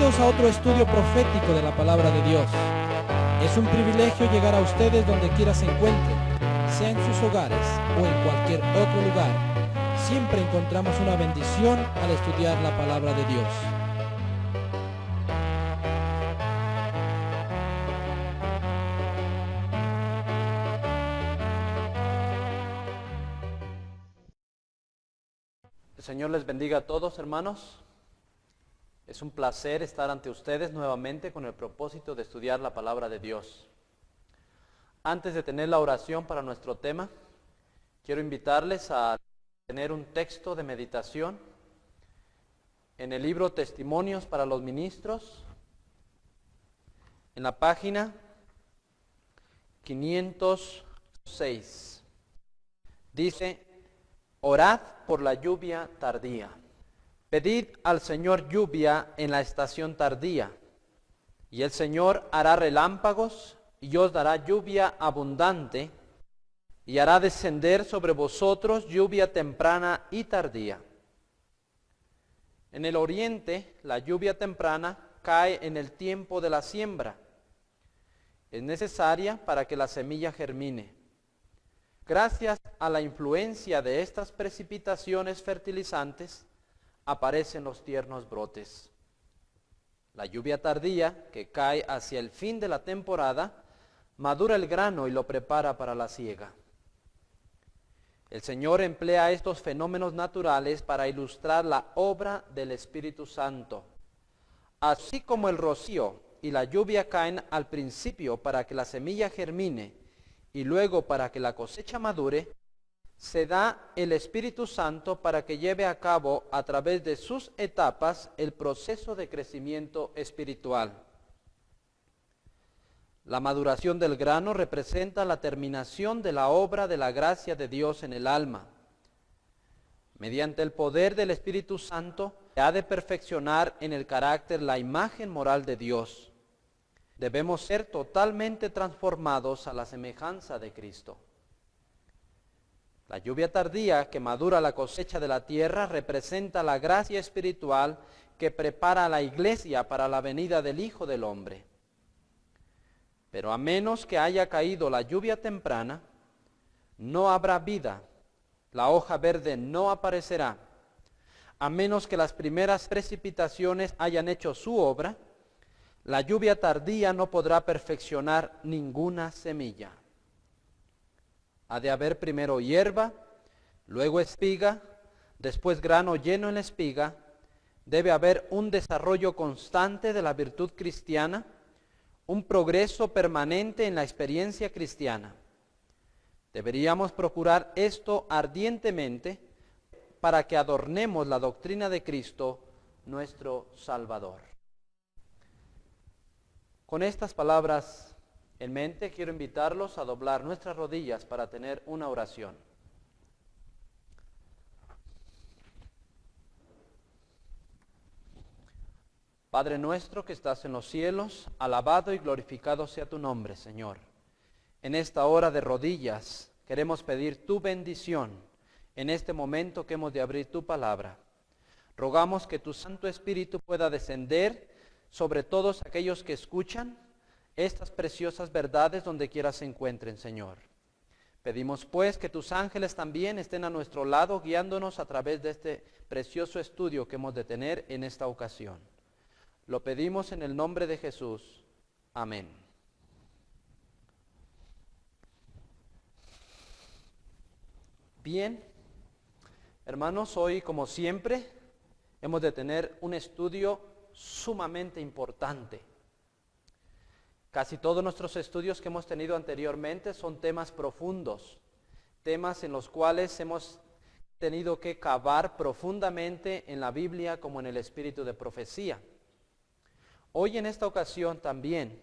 Bienvenidos a otro estudio profético de la palabra de Dios. Es un privilegio llegar a ustedes donde quiera se encuentren, sea en sus hogares o en cualquier otro lugar. Siempre encontramos una bendición al estudiar la palabra de Dios. El Señor les bendiga a todos, hermanos. Es un placer estar ante ustedes nuevamente con el propósito de estudiar la palabra de Dios. Antes de tener la oración para nuestro tema, quiero invitarles a tener un texto de meditación en el libro Testimonios para los Ministros, en la página 506. Dice: orad por la lluvia tardía. Pedid al Señor lluvia en la estación tardía, y el Señor hará relámpagos, y os dará lluvia abundante, y hará descender sobre vosotros lluvia temprana y tardía. En el oriente, la lluvia temprana cae en el tiempo de la siembra. Es necesaria para que la semilla germine. Gracias a la influencia de estas precipitaciones fertilizantes, aparecen los tiernos brotes. La lluvia tardía, que cae hacia el fin de la temporada, madura el grano y lo prepara para la siega. El Señor emplea estos fenómenos naturales para ilustrar la obra del Espíritu Santo. Así como el rocío y la lluvia caen al principio para que la semilla germine y luego para que la cosecha madure, se da el Espíritu Santo para que lleve a cabo a través de sus etapas el proceso de crecimiento espiritual. La maduración del grano representa la terminación de la obra de la gracia de Dios en el alma. Mediante el poder del Espíritu Santo, se ha de perfeccionar en el carácter la imagen moral de Dios. Debemos ser totalmente transformados a la semejanza de Cristo. La lluvia tardía que madura la cosecha de la tierra representa la gracia espiritual que prepara a la iglesia para la venida del Hijo del Hombre. Pero a menos que haya caído la lluvia temprana, no habrá vida, la hoja verde no aparecerá. A menos que las primeras precipitaciones hayan hecho su obra, la lluvia tardía no podrá perfeccionar ninguna semilla. Ha de haber primero hierba, luego espiga, después grano lleno en la espiga. Debe haber un desarrollo constante de la virtud cristiana, un progreso permanente en la experiencia cristiana. Deberíamos procurar esto ardientemente para que adornemos la doctrina de Cristo, nuestro Salvador. Con estas palabras en mente, quiero invitarlos a doblar nuestras rodillas para tener una oración. Padre nuestro que estás en los cielos, alabado y glorificado sea tu nombre, Señor. En esta hora de rodillas queremos pedir tu bendición en este momento que hemos de abrir tu palabra. Rogamos que tu Santo Espíritu pueda descender sobre todos aquellos que escuchan estas preciosas verdades donde quiera se encuentren, Señor. Pedimos pues que tus ángeles también estén a nuestro lado, guiándonos a través de este precioso estudio que hemos de tener en esta ocasión. Lo pedimos en el nombre de Jesús. Amén. Bien, hermanos, hoy como siempre hemos de tener un estudio sumamente importante. Casi todos nuestros estudios que hemos tenido anteriormente son temas profundos, temas en los cuales hemos tenido que cavar profundamente en la Biblia como en el espíritu de profecía. Hoy en esta ocasión también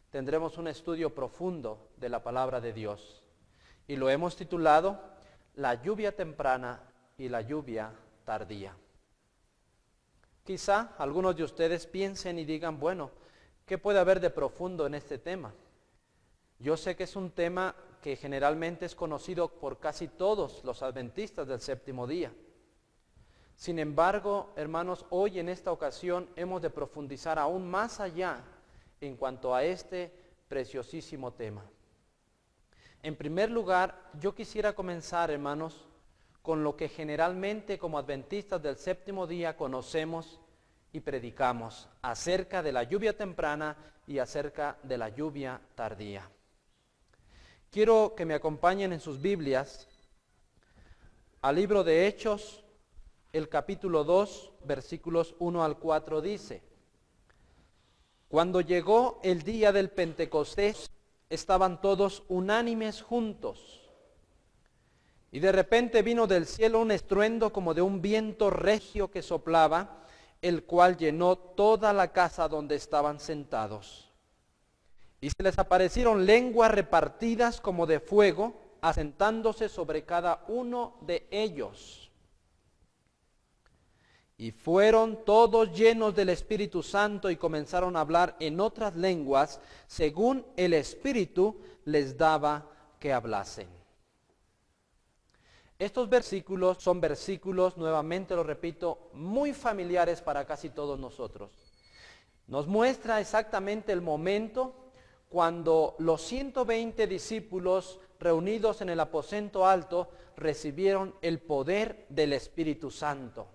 tendremos un estudio profundo de la palabra de Dios y lo hemos titulado La lluvia temprana y la lluvia tardía. Quizá algunos de ustedes piensen y digan, bueno, ¿qué puede haber de profundo en este tema? Yo sé que es un tema que generalmente es conocido por casi todos los adventistas del séptimo día. Sin embargo, hermanos, hoy en esta ocasión hemos de profundizar aún más allá en cuanto a este preciosísimo tema. En primer lugar, yo quisiera comenzar, hermanos, con lo que generalmente como adventistas del séptimo día conocemos y predicamos acerca de la lluvia temprana y acerca de la lluvia tardía. Quiero que me acompañen en sus Biblias al libro de Hechos, el capítulo 2, versículos 1 al 4 dice: Cuando llegó el día del Pentecostés, estaban todos unánimes juntos. Y de repente vino del cielo un estruendo como de un viento recio que soplaba, el cual llenó toda la casa donde estaban sentados. Y se les aparecieron lenguas repartidas como de fuego, asentándose sobre cada uno de ellos. Y fueron todos llenos del Espíritu Santo y comenzaron a hablar en otras lenguas, según el Espíritu les daba que hablasen. Estos versículos son versículos, nuevamente lo repito, muy familiares para casi todos nosotros. Nos muestra exactamente el momento cuando los 120 discípulos reunidos en el aposento alto recibieron el poder del Espíritu Santo.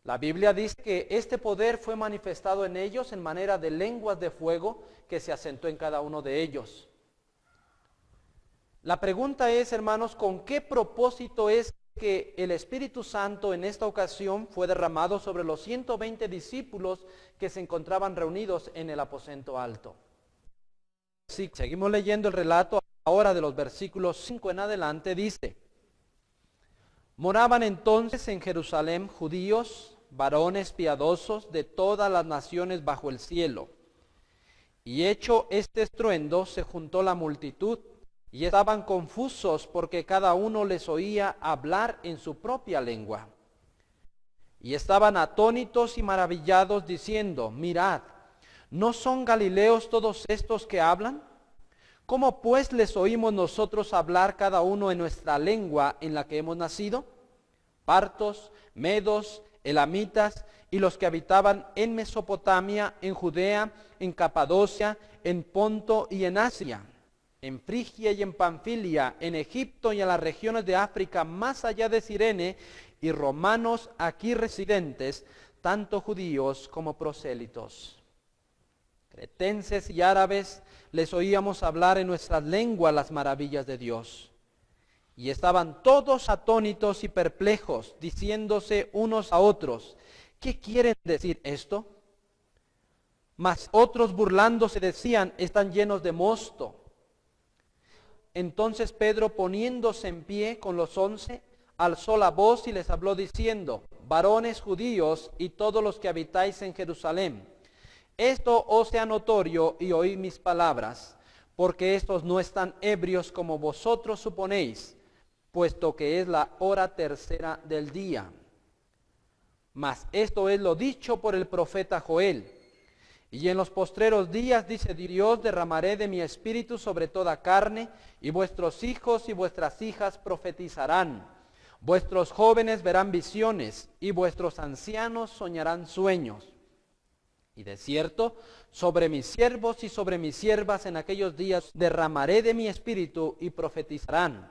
La Biblia dice que este poder fue manifestado en ellos en manera de lenguas de fuego que se asentó en cada uno de ellos. La pregunta es, hermanos, ¿con qué propósito es que el Espíritu Santo en esta ocasión fue derramado sobre los 120 discípulos que se encontraban reunidos en el aposento alto? Si seguimos leyendo el relato ahora de los versículos 5 en adelante, dice: Moraban entonces en Jerusalén judíos, varones piadosos de todas las naciones bajo el cielo. Y hecho este estruendo, se juntó la multitud, y estaban confusos porque cada uno les oía hablar en su propia lengua. Y estaban atónitos y maravillados, diciendo: Mirad, ¿no son galileos todos estos que hablan? ¿Cómo pues les oímos nosotros hablar cada uno en nuestra lengua en la que hemos nacido? Partos, medos, elamitas y los que habitaban en Mesopotamia, en Judea, en Capadocia, en Ponto y en Asia, en Frigia y en Panfilia, en Egipto y en las regiones de África, más allá de Cirene, y romanos aquí residentes, tanto judíos como prosélitos. Cretenses y árabes les oíamos hablar en nuestras lenguas las maravillas de Dios. Y estaban todos atónitos y perplejos, diciéndose unos a otros: ¿qué quieren decir esto? Mas otros burlándose decían: están llenos de mosto. Entonces Pedro, poniéndose en pie con los 11, alzó la voz y les habló diciendo: varones judíos y todos los que habitáis en Jerusalén, esto os sea notorio y oíd mis palabras, porque estos no están ebrios como vosotros suponéis, puesto que es la hora tercera del día. Mas esto es lo dicho por el profeta Joel: y en los postreros días, dice Dios, derramaré de mi espíritu sobre toda carne, y vuestros hijos y vuestras hijas profetizarán, vuestros jóvenes verán visiones, y vuestros ancianos soñarán sueños. Y de cierto, sobre mis siervos y sobre mis siervas en aquellos días derramaré de mi espíritu y profetizarán.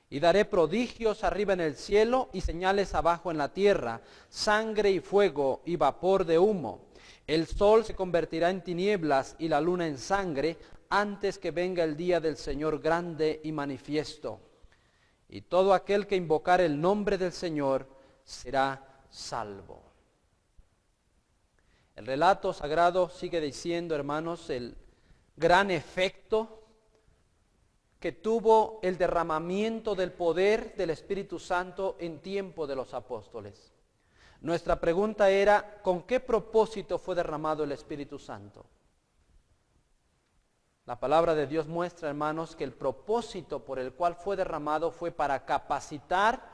Y daré prodigios arriba en el cielo y señales abajo en la tierra, sangre y fuego y vapor de humo. El sol se convertirá en tinieblas y la luna en sangre antes que venga el día del Señor grande y manifiesto. Y todo aquel que invocar el nombre del Señor será salvo. El relato sagrado sigue diciendo, hermanos, el gran efecto que tuvo el derramamiento del poder del Espíritu Santo en tiempo de los apóstoles. Nuestra pregunta era: ¿con qué propósito fue derramado el Espíritu Santo? La palabra de Dios muestra, hermanos, que el propósito por el cual fue derramado fue para capacitar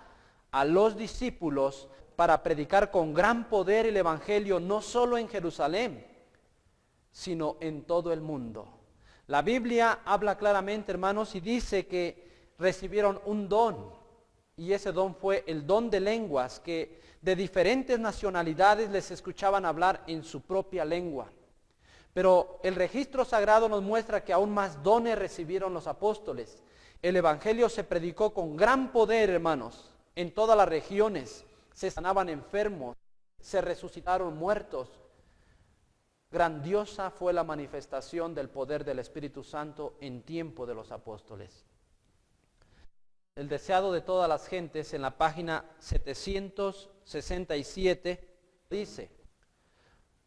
a los discípulos para predicar con gran poder el Evangelio, no solo en Jerusalén, sino en todo el mundo. La Biblia habla claramente, hermanos, y dice que recibieron un don. y ese don fue el don de lenguas, que de diferentes nacionalidades les escuchaban hablar en su propia lengua. Pero el registro sagrado nos muestra que aún más dones recibieron los apóstoles. El evangelio se predicó con gran poder, hermanos, en todas las regiones. Se sanaban enfermos, se resucitaron muertos. Grandiosa fue la manifestación del poder del Espíritu Santo en tiempo de los apóstoles. El deseado de todas las gentes, en la página 767, dice: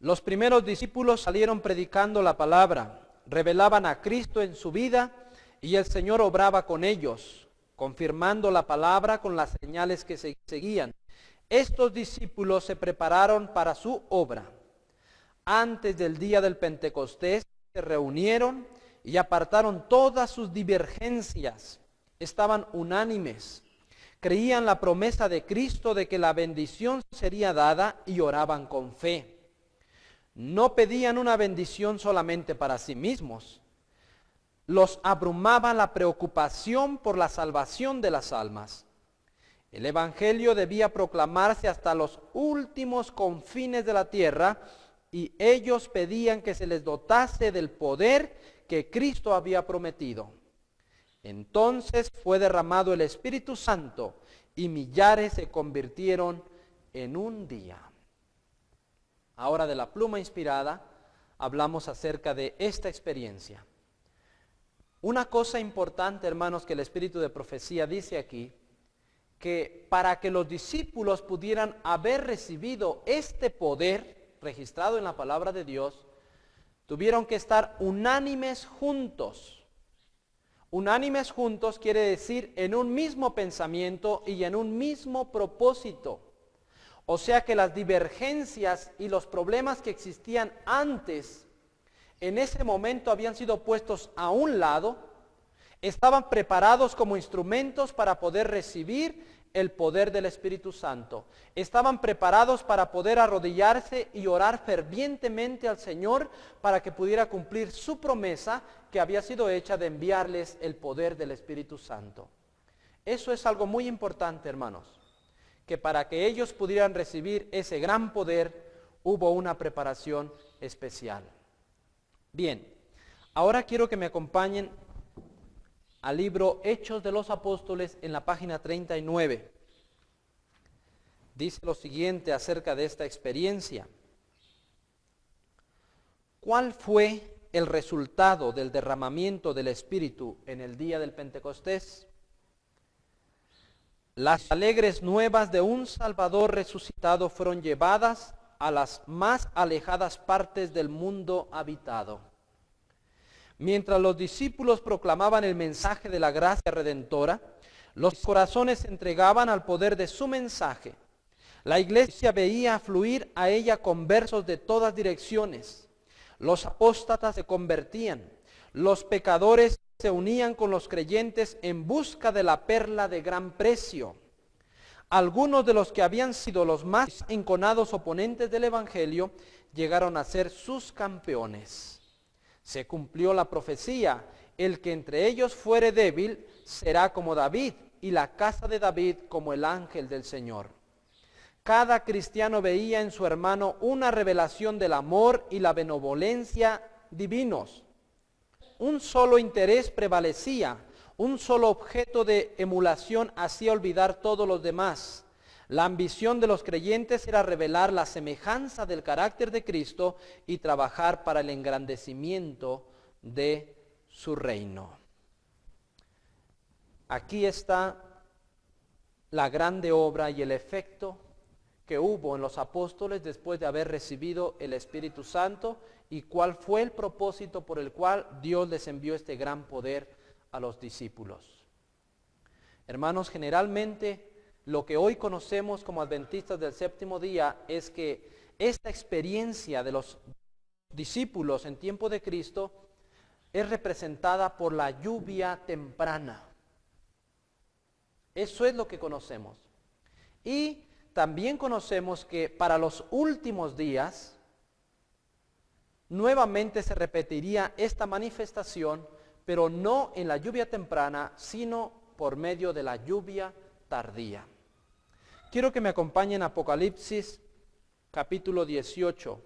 los primeros discípulos salieron predicando la palabra, revelaban a Cristo en su vida, y el Señor obraba con ellos, confirmando la palabra con las señales que seguían. Estos discípulos se prepararon para su obra. Antes del día del Pentecostés se reunieron y apartaron todas sus divergencias. Estaban unánimes, creían la promesa de Cristo de que la bendición sería dada y oraban con fe. No pedían una bendición solamente para sí mismos. Los abrumaba la preocupación por la salvación de las almas. El evangelio debía proclamarse hasta los últimos confines de la tierra, y ellos pedían que se les dotase del poder que Cristo había prometido. Entonces fue derramado el Espíritu Santo y millares se convirtieron en un día. Ahora, de la pluma inspirada hablamos acerca de esta experiencia. Una cosa importante, hermanos, que el Espíritu de profecía dice aquí, que para que los discípulos pudieran haber recibido este poder registrado en la palabra de Dios, tuvieron que estar unánimes juntos. Unánimes juntos quiere decir en un mismo pensamiento y en un mismo propósito. O sea que las divergencias y los problemas que existían antes, en ese momento habían sido puestos a un lado, estaban preparados como instrumentos para poder recibir el poder del Espíritu Santo. Estaban preparados para poder arrodillarse y orar fervientemente al Señor para que pudiera cumplir su promesa que había sido hecha de enviarles el poder del Espíritu Santo. Eso es algo muy importante, hermanos, que para que ellos pudieran recibir ese gran poder hubo una preparación especial. Bien, ahora quiero que me acompañen al libro Hechos de los Apóstoles en la página 39. Dice lo siguiente acerca de esta experiencia. ¿Cuál fue el resultado del derramamiento del Espíritu en el día del Pentecostés? Las alegres nuevas de un Salvador resucitado fueron llevadas a las más alejadas partes del mundo habitado. Mientras los discípulos proclamaban el mensaje de la gracia redentora, los corazones se entregaban al poder de su mensaje. La iglesia veía fluir a ella conversos de todas direcciones. Los apóstatas se convertían. Los pecadores se unían con los creyentes en busca de la perla de gran precio. Algunos de los que habían sido los más enconados oponentes del evangelio llegaron a ser sus campeones. Se cumplió la profecía: el que entre ellos fuere débil será como David, y la casa de David como el ángel del Señor. Cada cristiano veía en su hermano una revelación del amor y la benevolencia divinos. Un solo interés prevalecía, un solo objeto de emulación hacía olvidar todos los demás. La ambición de los creyentes era revelar la semejanza del carácter de Cristo y trabajar para el engrandecimiento de su reino. Aquí está la grande obra y el efecto que hubo en los apóstoles después de haber recibido el Espíritu Santo, y cuál fue el propósito por el cual Dios les envió este gran poder a los discípulos. Hermanos, generalmente lo que hoy conocemos como adventistas del séptimo día es que esta experiencia de los discípulos en tiempo de Cristo es representada por la lluvia temprana. Eso es lo que conocemos. Y también conocemos que para los últimos días nuevamente se repetiría esta manifestación, pero no en la lluvia temprana, sino por medio de la lluvia tardía. Quiero que me acompañen a Apocalipsis capítulo 18,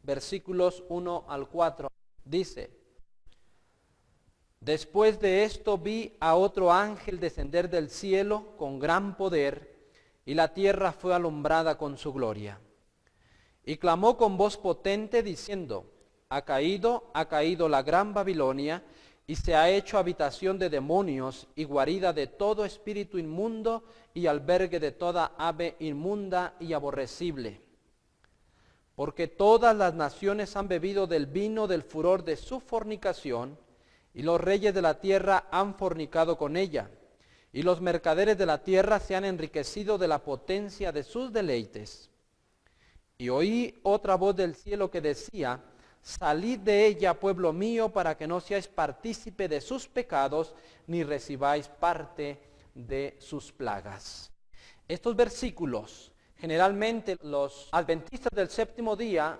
versículos 1 al 4. Dice: Después de esto vi a otro ángel descender del cielo con gran poder, y la tierra fue alumbrada con su gloria. Y clamó con voz potente diciendo: ha caído la gran Babilonia, y se ha hecho habitación de demonios y guarida de todo espíritu inmundo y albergue de toda ave inmunda y aborrecible. Porque todas las naciones han bebido del vino del furor de su fornicación, y los reyes de la tierra han fornicado con ella, y los mercaderes de la tierra se han enriquecido de la potencia de sus deleites. Y oí otra voz del cielo que decía: salid de ella, pueblo mío, para que no seáis partícipe de sus pecados, ni recibáis parte de sus plagas. Estos versículos, generalmente los adventistas del séptimo día,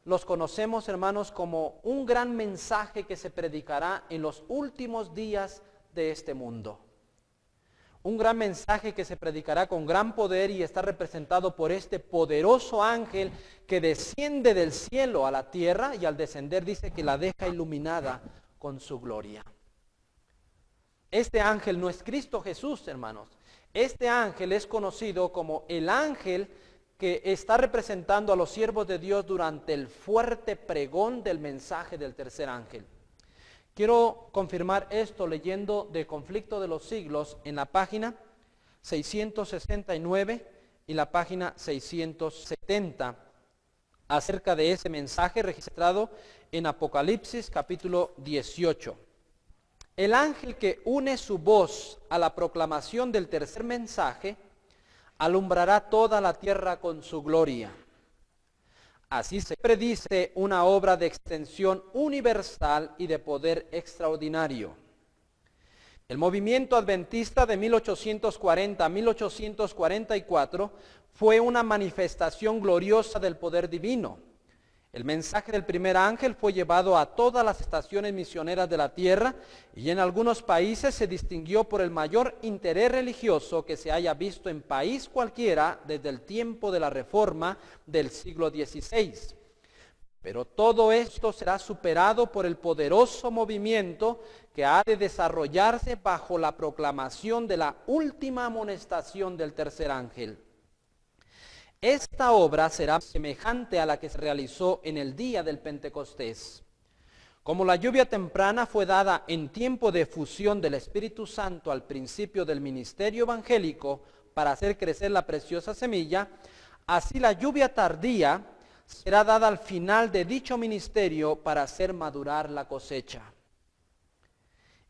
los conocemos, hermanos, como un gran mensaje que se predicará en los últimos días de este mundo. Un gran mensaje que se predicará con gran poder y está representado por este poderoso ángel que desciende del cielo a la tierra, y al descender dice que la deja iluminada con su gloria. Este ángel no es Cristo Jesús, hermanos. Este ángel es conocido como el ángel que está representando a los siervos de Dios durante el fuerte pregón del mensaje del tercer ángel. Quiero confirmar esto leyendo de Conflicto de los Siglos en la página 669 y la página 670 acerca de ese mensaje registrado en Apocalipsis capítulo 18. El ángel que une su voz a la proclamación del tercer mensaje alumbrará toda la tierra con su gloria. Así se predice una obra de extensión universal y de poder extraordinario. El movimiento adventista de 1840 a 1844 fue una manifestación gloriosa del poder divino. El mensaje del primer ángel fue llevado a todas las estaciones misioneras de la tierra, y en algunos países se distinguió por el mayor interés religioso que se haya visto en país cualquiera desde el tiempo de la Reforma del siglo XVI. Pero todo esto será superado por el poderoso movimiento que ha de desarrollarse bajo la proclamación de la última amonestación del tercer ángel. Esta obra será semejante a la que se realizó en el día del Pentecostés. Como la lluvia temprana fue dada en tiempo de efusión del Espíritu Santo al principio del ministerio evangélico para hacer crecer la preciosa semilla, así la lluvia tardía será dada al final de dicho ministerio para hacer madurar la cosecha.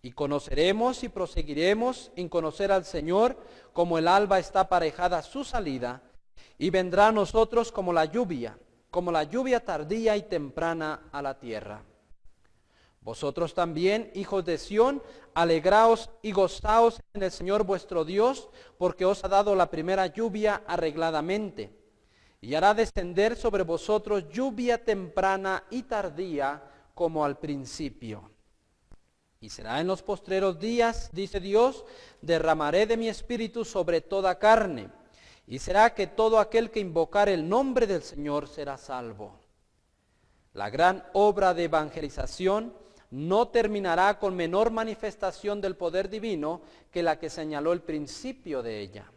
Y conoceremos y proseguiremos en conocer al Señor, como el alba está aparejada a su salida, y vendrá a nosotros como la lluvia tardía y temprana a la tierra. Vosotros también, hijos de Sión, alegraos y gozaos en el Señor vuestro Dios, porque os ha dado la primera lluvia arregladamente, y hará descender sobre vosotros lluvia temprana y tardía como al principio. Y será en los postreros días, dice Dios, derramaré de mi espíritu sobre toda carne, y será que todo aquel que invocare el nombre del Señor será salvo. La gran obra de evangelización no terminará con menor manifestación del poder divino que la que señaló el principio de ella.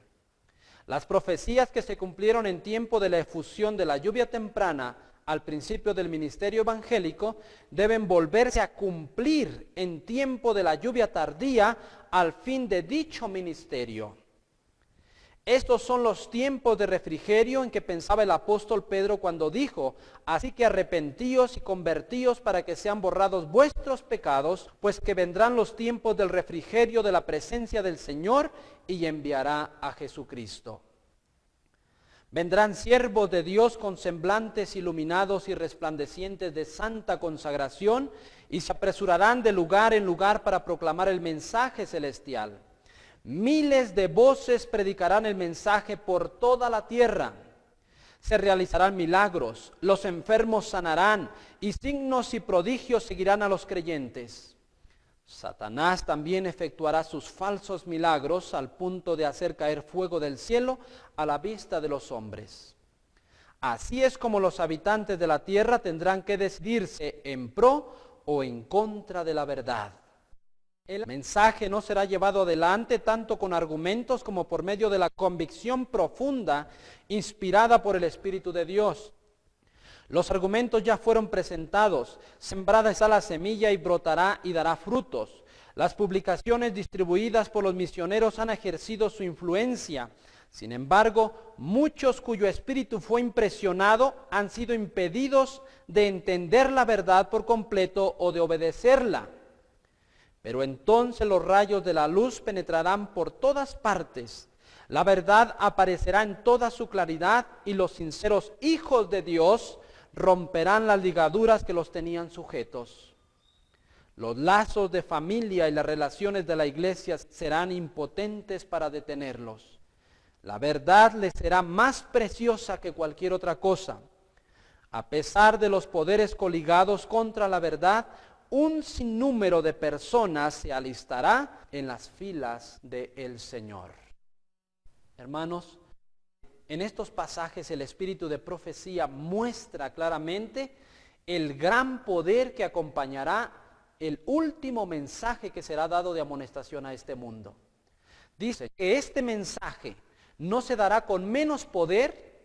Las profecías que se cumplieron en tiempo de la efusión de la lluvia temprana al principio del ministerio evangélico deben volverse a cumplir en tiempo de la lluvia tardía al fin de dicho ministerio. Estos son los tiempos de refrigerio en que pensaba el apóstol Pedro cuando dijo: así que arrepentíos y convertíos para que sean borrados vuestros pecados, pues que vendrán los tiempos del refrigerio de la presencia del Señor, y enviará a Jesucristo. Vendrán siervos de Dios con semblantes iluminados y resplandecientes de santa consagración, y se apresurarán de lugar en lugar para proclamar el mensaje celestial. Miles de voces predicarán el mensaje por toda la tierra. Se realizarán milagros, los enfermos sanarán, y signos y prodigios seguirán a los creyentes. Satanás también efectuará sus falsos milagros al punto de hacer caer fuego del cielo a la vista de los hombres. Así es como los habitantes de la tierra tendrán que decidirse en pro o en contra de la verdad. El mensaje no será llevado adelante tanto con argumentos como por medio de la convicción profunda inspirada por el Espíritu de Dios. Los argumentos ya fueron presentados, sembrada está la semilla y brotará y dará frutos. Las publicaciones distribuidas por los misioneros han ejercido su influencia. Sin embargo, muchos cuyo espíritu fue impresionado han sido impedidos de entender la verdad por completo o de obedecerla. Pero entonces los rayos de la luz penetrarán por todas partes. La verdad aparecerá en toda su claridad y los sinceros hijos de Dios romperán las ligaduras que los tenían sujetos. Los lazos de familia y las relaciones de la iglesia serán impotentes para detenerlos. La verdad les será más preciosa que cualquier otra cosa. A pesar de los poderes coligados contra la verdad, un sinnúmero de personas se alistará en las filas del Señor. Hermanos, en estos pasajes el espíritu de profecía muestra claramente el gran poder que acompañará el último mensaje que será dado de amonestación a este mundo. Dice que este mensaje no se dará con menos poder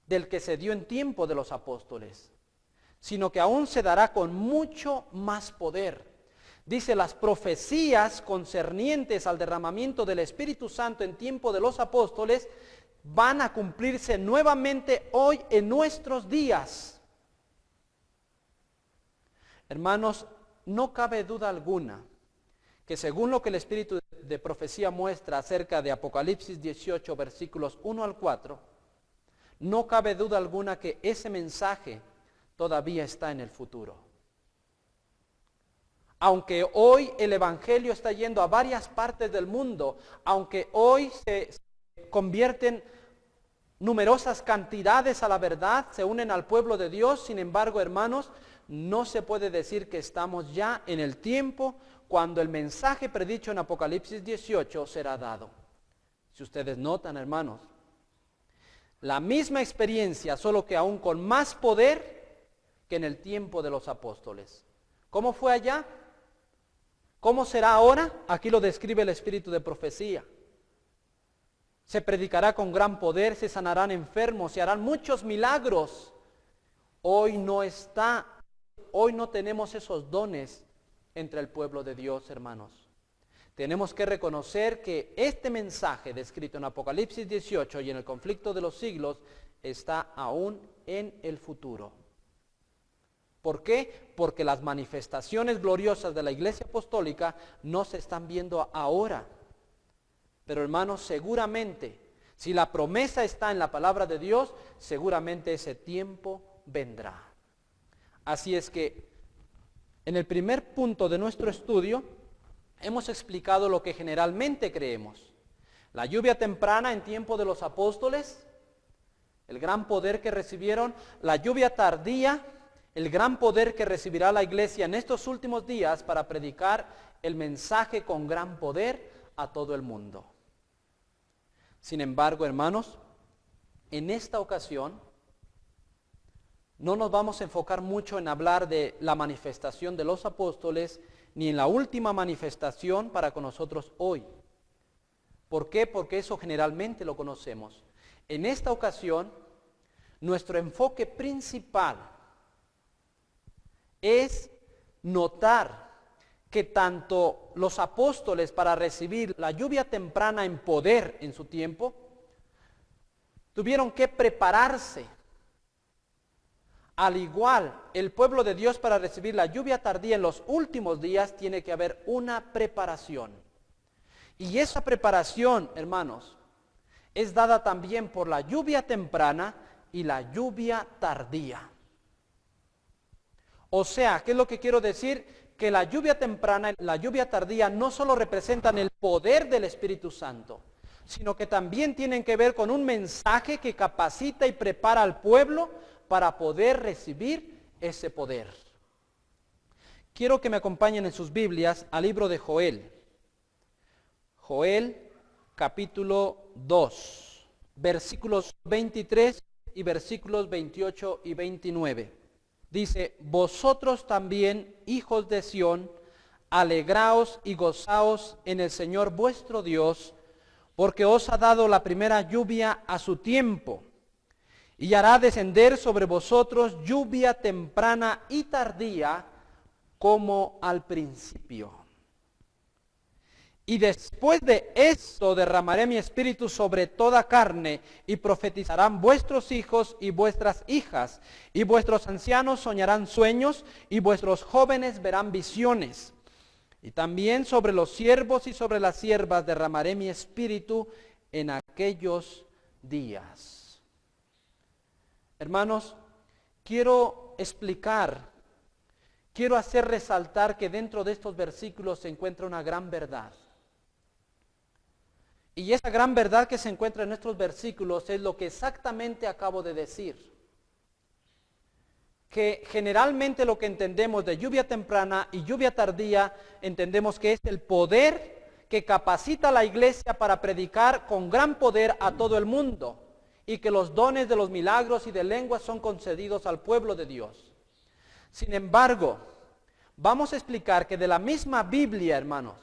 del que se dio en tiempo de los apóstoles, sino que aún se dará con mucho más poder. Dice, las profecías concernientes al derramamiento del Espíritu Santo en tiempo de los apóstoles van a cumplirse nuevamente hoy en nuestros días. Hermanos, no cabe duda alguna que según lo que el Espíritu de profecía muestra acerca de Apocalipsis 18, versículos 1 al 4, no cabe duda alguna que ese mensaje todavía está en el futuro. Aunque hoy el Evangelio está yendo a varias partes del mundo, aunque hoy se convierten numerosas cantidades a la verdad, se unen al pueblo de Dios, sin embargo, hermanos, no se puede decir que estamos ya en el tiempo cuando el mensaje predicho en Apocalipsis 18 será dado. Si ustedes notan, hermanos, la misma experiencia, solo que aún con más poder que en el tiempo de los apóstoles. ¿Cómo fue allá? ¿Cómo será ahora? Aquí lo describe el espíritu de profecía. Se predicará con gran poder, se sanarán enfermos, se harán muchos milagros. Hoy no tenemos esos dones entre el pueblo de Dios, hermanos. Tenemos que reconocer que este mensaje descrito en Apocalipsis 18 y en el conflicto de los siglos está aún en el futuro. ¿Por qué? Porque las manifestaciones gloriosas de la Iglesia Apostólica no se están viendo ahora. Pero hermanos, seguramente, si la promesa está en la palabra de Dios, seguramente ese tiempo vendrá. Así es que, en el primer punto de nuestro estudio, hemos explicado lo que generalmente creemos. La lluvia temprana en tiempo de los apóstoles, el gran poder que recibieron, la lluvia tardía, el gran poder que recibirá la iglesia en estos últimos días para predicar el mensaje con gran poder a todo el mundo. Sin embargo, hermanos, en esta ocasión no nos vamos a enfocar mucho en hablar de la manifestación de los apóstoles ni en la última manifestación para con nosotros hoy. ¿Por qué? Porque eso generalmente lo conocemos. En esta ocasión, nuestro enfoque principal es notar que tanto los apóstoles para recibir la lluvia temprana en poder en su tiempo, tuvieron que prepararse. Al igual, el pueblo de Dios para recibir la lluvia tardía en los últimos días tiene que haber una preparación. Y esa preparación, hermanos, es dada también por la lluvia temprana y la lluvia tardía. O sea, ¿qué es lo que quiero decir? Que la lluvia temprana y la lluvia tardía no solo representan el poder del Espíritu Santo, sino que también tienen que ver con un mensaje que capacita y prepara al pueblo para poder recibir ese poder. Quiero que me acompañen en sus Biblias al libro de Joel. Joel capítulo 2, versículos 23 y versículos 28 y 29. Dice: vosotros también, hijos de Sión, alegraos y gozaos en el Señor vuestro Dios, porque os ha dado la primera lluvia a su tiempo, y hará descender sobre vosotros lluvia temprana y tardía, como al principio. Y después de esto derramaré mi espíritu sobre toda carne, y profetizarán vuestros hijos y vuestras hijas, y vuestros ancianos soñarán sueños, y vuestros jóvenes verán visiones. Y también sobre los siervos y sobre las siervas derramaré mi espíritu en aquellos días. Hermanos, quiero hacer resaltar que dentro de estos versículos se encuentra una gran verdad. Y esa gran verdad que se encuentra en estos versículos es lo que exactamente acabo de decir. Que generalmente lo que entendemos de lluvia temprana y lluvia tardía, entendemos que es el poder que capacita a la iglesia para predicar con gran poder a todo el mundo, y que los dones de los milagros y de lenguas son concedidos al pueblo de Dios. Sin embargo, vamos a explicar que de la misma Biblia, hermanos,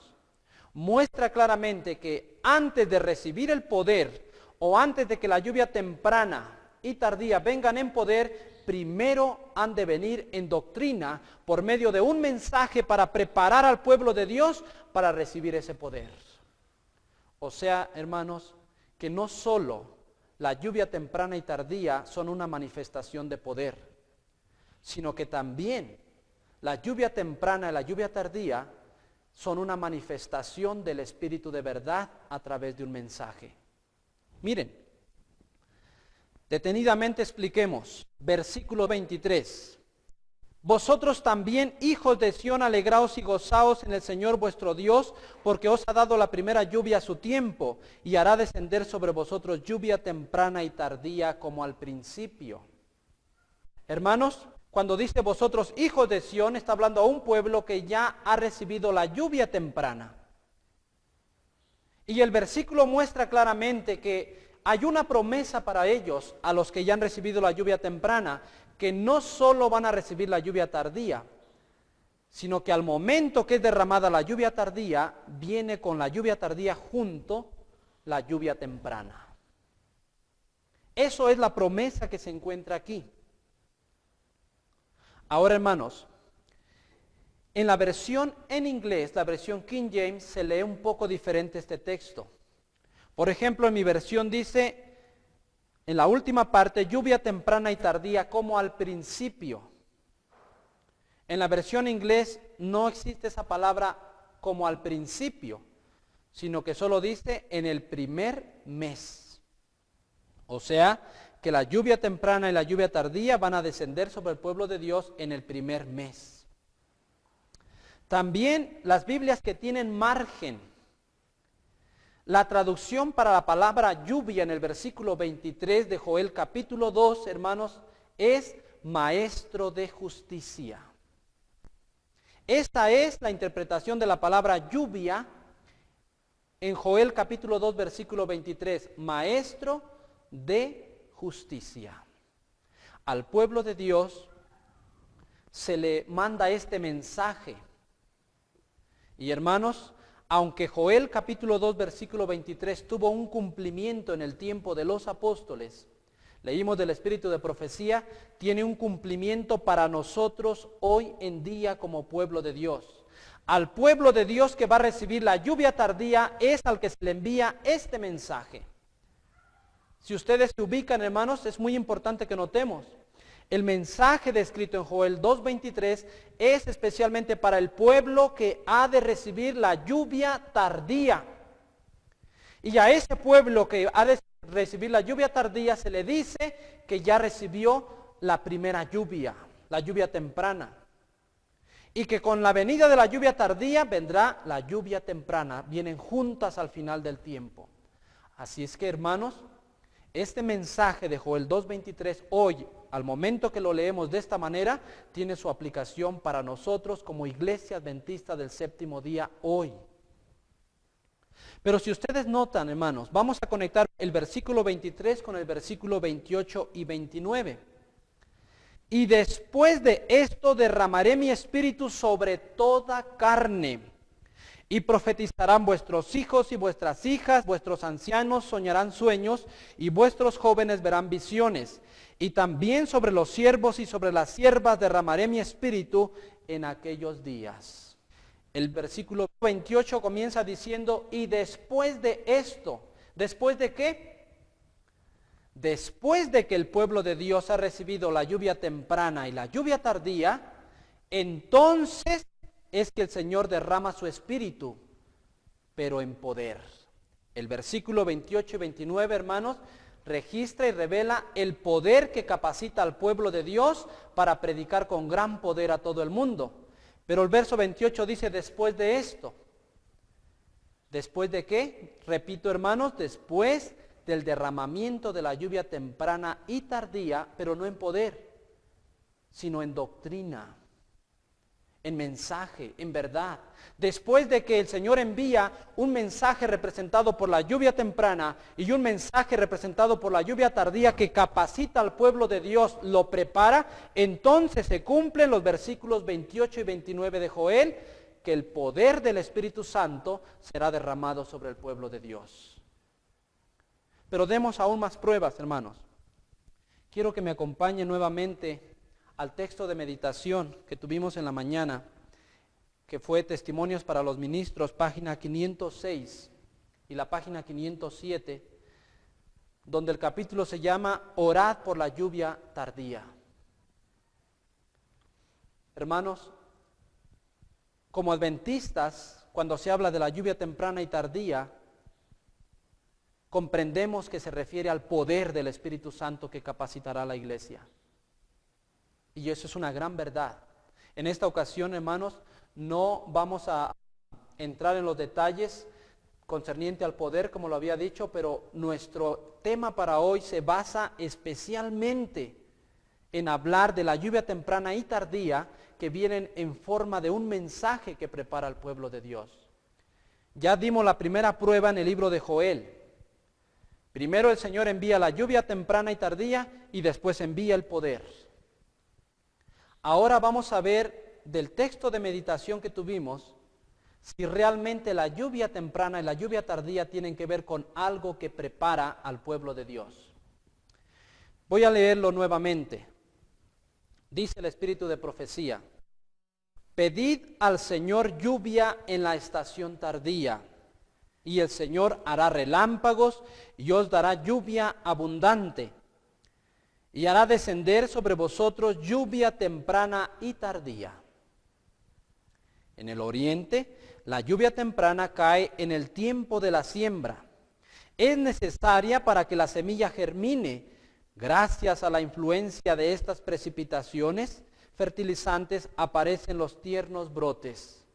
muestra claramente que antes de recibir el poder, o antes de que la lluvia temprana y tardía vengan en poder, primero han de venir en doctrina por medio de un mensaje para preparar al pueblo de Dios para recibir ese poder. O sea, hermanos, que no solo la lluvia temprana y tardía son una manifestación de poder, sino que también la lluvia temprana y la lluvia tardía son una manifestación del Espíritu de verdad a través de un mensaje. Miren, detenidamente expliquemos. Versículo 23. Vosotros también, hijos de Sión, alegraos y gozaos en el Señor vuestro Dios, porque os ha dado la primera lluvia a su tiempo, y hará descender sobre vosotros lluvia temprana y tardía, como al principio. Hermanos, cuando dice vosotros, hijos de Sión, está hablando a un pueblo que ya ha recibido la lluvia temprana. Y el versículo muestra claramente que hay una promesa para ellos, a los que ya han recibido la lluvia temprana, que no solo van a recibir la lluvia tardía, sino que al momento que es derramada la lluvia tardía, viene con la lluvia tardía junto la lluvia temprana. Eso es la promesa que se encuentra aquí. Ahora, hermanos, en la versión en inglés, la versión King James, se lee un poco diferente este texto. Por ejemplo, en mi versión dice, en la última parte, lluvia temprana y tardía como al principio. En la versión inglés no existe esa palabra como al principio, sino que solo dice en el primer mes. O sea, que la lluvia temprana y la lluvia tardía van a descender sobre el pueblo de Dios en el primer mes. También las Biblias que tienen margen, la traducción para la palabra lluvia en el versículo 23 de Joel capítulo 2, hermanos, es maestro de justicia. Esta es la interpretación de la palabra lluvia en Joel capítulo 2, versículo 23, maestro de justicia. Al pueblo de Dios se le manda este mensaje. Y hermanos, aunque Joel capítulo 2 versículo 23 tuvo un cumplimiento en el tiempo de los apóstoles, leímos del espíritu de profecía, tiene un cumplimiento para nosotros hoy en día como pueblo de Dios. Al pueblo de Dios que va a recibir la lluvia tardía es al que se le envía este mensaje. Si ustedes se ubican, hermanos, es muy importante que notemos. El mensaje descrito en Joel 2:23 es especialmente para el pueblo que ha de recibir la lluvia tardía. Y a ese pueblo que ha de recibir la lluvia tardía se le dice que ya recibió la primera lluvia, la lluvia temprana. Y que con la venida de la lluvia tardía vendrá la lluvia temprana. Vienen juntas al final del tiempo. Así es que, hermanos, Este mensaje de Joel 2:23 hoy, al momento que lo leemos de esta manera, tiene su aplicación para nosotros como iglesia adventista del séptimo día hoy. Pero si ustedes notan, hermanos, vamos a conectar el versículo 23 con el versículo 28 y 29. Y después de esto derramaré mi espíritu sobre toda carne, y profetizarán vuestros hijos y vuestras hijas, vuestros ancianos soñarán sueños, y vuestros jóvenes verán visiones. Y también sobre los siervos y sobre las siervas derramaré mi espíritu en aquellos días. El versículo 28 comienza diciendo, y después de esto, ¿después de qué? Después de que el pueblo de Dios ha recibido la lluvia temprana y la lluvia tardía, entonces es que el Señor derrama su espíritu, pero en poder. El versículo 28 y 29, hermanos, registra y revela el poder que capacita al pueblo de Dios para predicar con gran poder a todo el mundo. Pero el verso 28 dice, después de esto. ¿Después de qué? Repito, hermanos, después del derramamiento de la lluvia temprana y tardía, pero no en poder, sino en doctrina, en mensaje, en verdad. Después de que el Señor envía un mensaje representado por la lluvia temprana y un mensaje representado por la lluvia tardía que capacita al pueblo de Dios, lo prepara, entonces se cumplen los versículos 28 y 29 de Joel, que el poder del Espíritu Santo será derramado sobre el pueblo de Dios. Pero demos aún más pruebas, hermanos. Quiero que me acompañen nuevamente al texto de meditación que tuvimos en la mañana, que fue Testimonios para los Ministros, página 506 y la página 507, donde el capítulo se llama Orad por la lluvia tardía. Hermanos, como adventistas, cuando se habla de la lluvia temprana y tardía, comprendemos que se refiere al poder del Espíritu Santo que capacitará a la iglesia. Y eso es una gran verdad. En esta ocasión, hermanos, no vamos a entrar en los detalles concerniente al poder, como lo había dicho, pero nuestro tema para hoy se basa especialmente en hablar de la lluvia temprana y tardía que vienen en forma de un mensaje que prepara al pueblo de Dios. Ya dimos la primera prueba en el libro de Joel. Primero el Señor envía la lluvia temprana y tardía y después envía el poder. Ahora vamos a ver del texto de meditación que tuvimos si realmente la lluvia temprana y la lluvia tardía tienen que ver con algo que prepara al pueblo de Dios. Voy a leerlo nuevamente. Dice el Espíritu de profecía: pedid al Señor lluvia en la estación tardía, y el Señor hará relámpagos y os dará lluvia abundante. Y hará descender sobre vosotros lluvia temprana y tardía. En el oriente, la lluvia temprana cae en el tiempo de la siembra. Es necesaria para que la semilla germine. Gracias a la influencia de estas precipitaciones fertilizantes aparecen los tiernos brotes.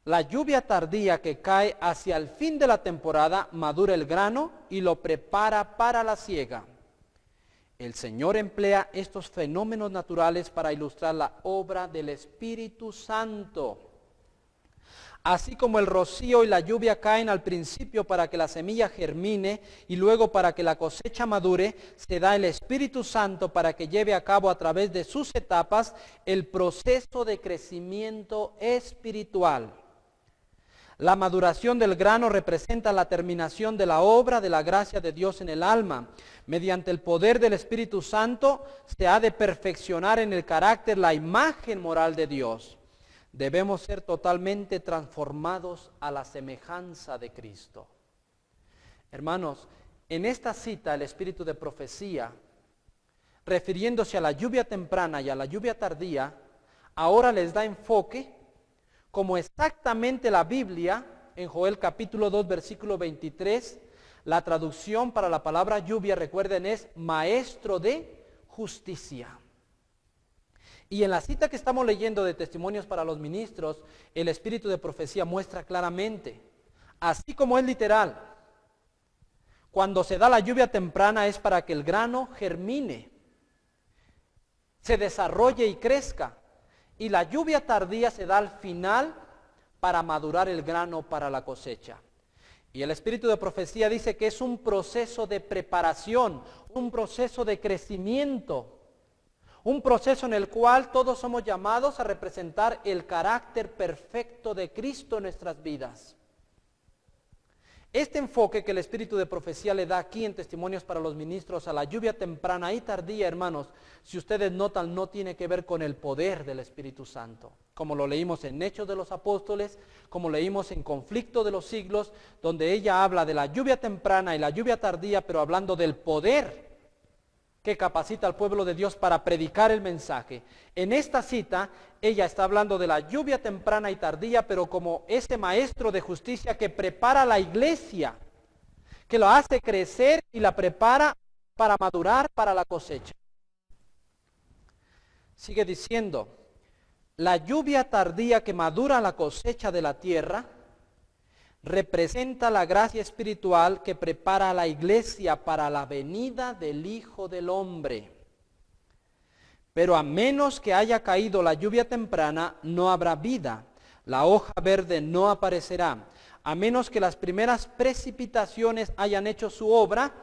La lluvia tardía que cae hacia el fin de la temporada madura el grano y lo prepara para la siega. El Señor emplea estos fenómenos naturales para ilustrar la obra del Espíritu Santo. Así como el rocío y la lluvia caen al principio para que la semilla germine y luego para que la cosecha madure, se da el Espíritu Santo para que lleve a cabo a través de sus etapas el proceso de crecimiento espiritual. La maduración del grano representa la terminación de la obra de la gracia de Dios en el alma. Mediante el poder del Espíritu Santo se ha de perfeccionar en el carácter la imagen moral de Dios. Debemos ser totalmente transformados a la semejanza de Cristo. Hermanos, en esta cita el Espíritu de profecía, refiriéndose a la lluvia temprana y a la lluvia tardía, ahora les da enfoque como exactamente la Biblia, en Joel capítulo 2, versículo 23, la traducción para la palabra lluvia, recuerden, es maestro de justicia. Y en la cita que estamos leyendo de Testimonios para los Ministros, el Espíritu de profecía muestra claramente, así como es literal, cuando se da la lluvia temprana es para que el grano germine, se desarrolle y crezca. Y la lluvia tardía se da al final para madurar el grano para la cosecha. Y el espíritu de profecía dice que es un proceso de preparación, un proceso de crecimiento, un proceso en el cual todos somos llamados a representar el carácter perfecto de Cristo en nuestras vidas. Este enfoque que el espíritu de profecía le da aquí en Testimonios para los Ministros a la lluvia temprana y tardía, hermanos, si ustedes notan, no tiene que ver con el poder del Espíritu Santo. Como lo leímos en Hechos de los Apóstoles, como leímos en Conflicto de los Siglos, donde ella habla de la lluvia temprana y la lluvia tardía, pero hablando del poder que capacita al pueblo de Dios para predicar el mensaje. En esta cita, ella está hablando de la lluvia temprana y tardía, pero como ese maestro de justicia que prepara a la iglesia, que lo hace crecer y la prepara para madurar para la cosecha. Sigue diciendo, la lluvia tardía que madura la cosecha de la tierra, representa la gracia espiritual que prepara a la iglesia para la venida del Hijo del Hombre. Pero a menos que haya caído la lluvia temprana, no habrá vida. La hoja verde no aparecerá. A menos que las primeras precipitaciones hayan hecho su obra,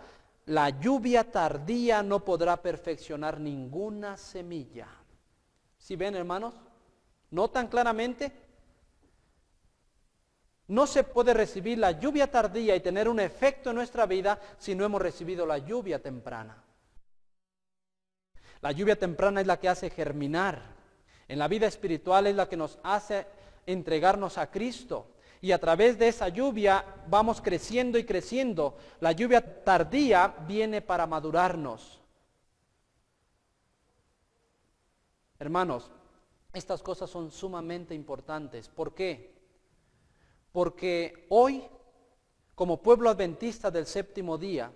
la lluvia tardía no podrá perfeccionar ninguna semilla. ¿Sí ven, hermanos? ¿Notan claramente? No se puede recibir la lluvia tardía y tener un efecto en nuestra vida si no hemos recibido la lluvia temprana. La lluvia temprana es la que hace germinar. En la vida espiritual es la que nos hace entregarnos a Cristo. Y a través de esa lluvia vamos creciendo y creciendo. La lluvia tardía viene para madurarnos. Hermanos, estas cosas son sumamente importantes. ¿Por qué? Porque hoy, como pueblo adventista del séptimo día,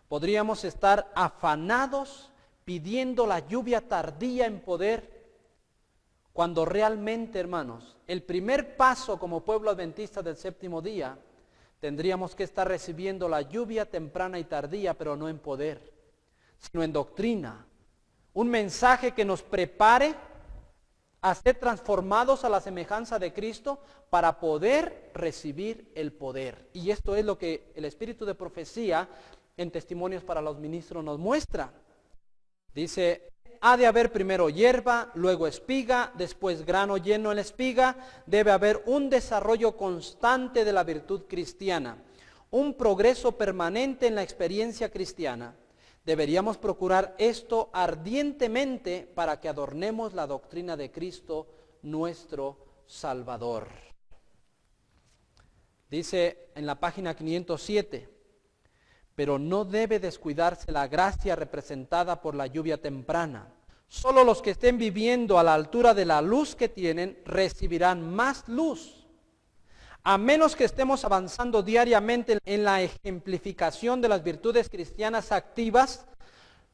podríamos estar afanados pidiendo la lluvia tardía en poder, cuando realmente, hermanos, el primer paso como pueblo adventista del séptimo día, tendríamos que estar recibiendo la lluvia temprana y tardía, pero no en poder, sino en doctrina. Un mensaje que nos prepare a ser transformados a la semejanza de Cristo para poder recibir el poder. Y esto es lo que el espíritu de profecía en Testimonios para los Ministros nos muestra. Dice, ha de haber primero hierba, luego espiga, después grano lleno en la espiga. Debe haber un desarrollo constante de la virtud cristiana, un progreso permanente en la experiencia cristiana. Deberíamos procurar esto ardientemente para que adornemos la doctrina de Cristo, nuestro Salvador. Dice en la página 507, pero no debe descuidarse la gracia representada por la lluvia temprana. Solo los que estén viviendo a la altura de la luz que tienen recibirán más luz. A menos que estemos avanzando diariamente en la ejemplificación de las virtudes cristianas activas,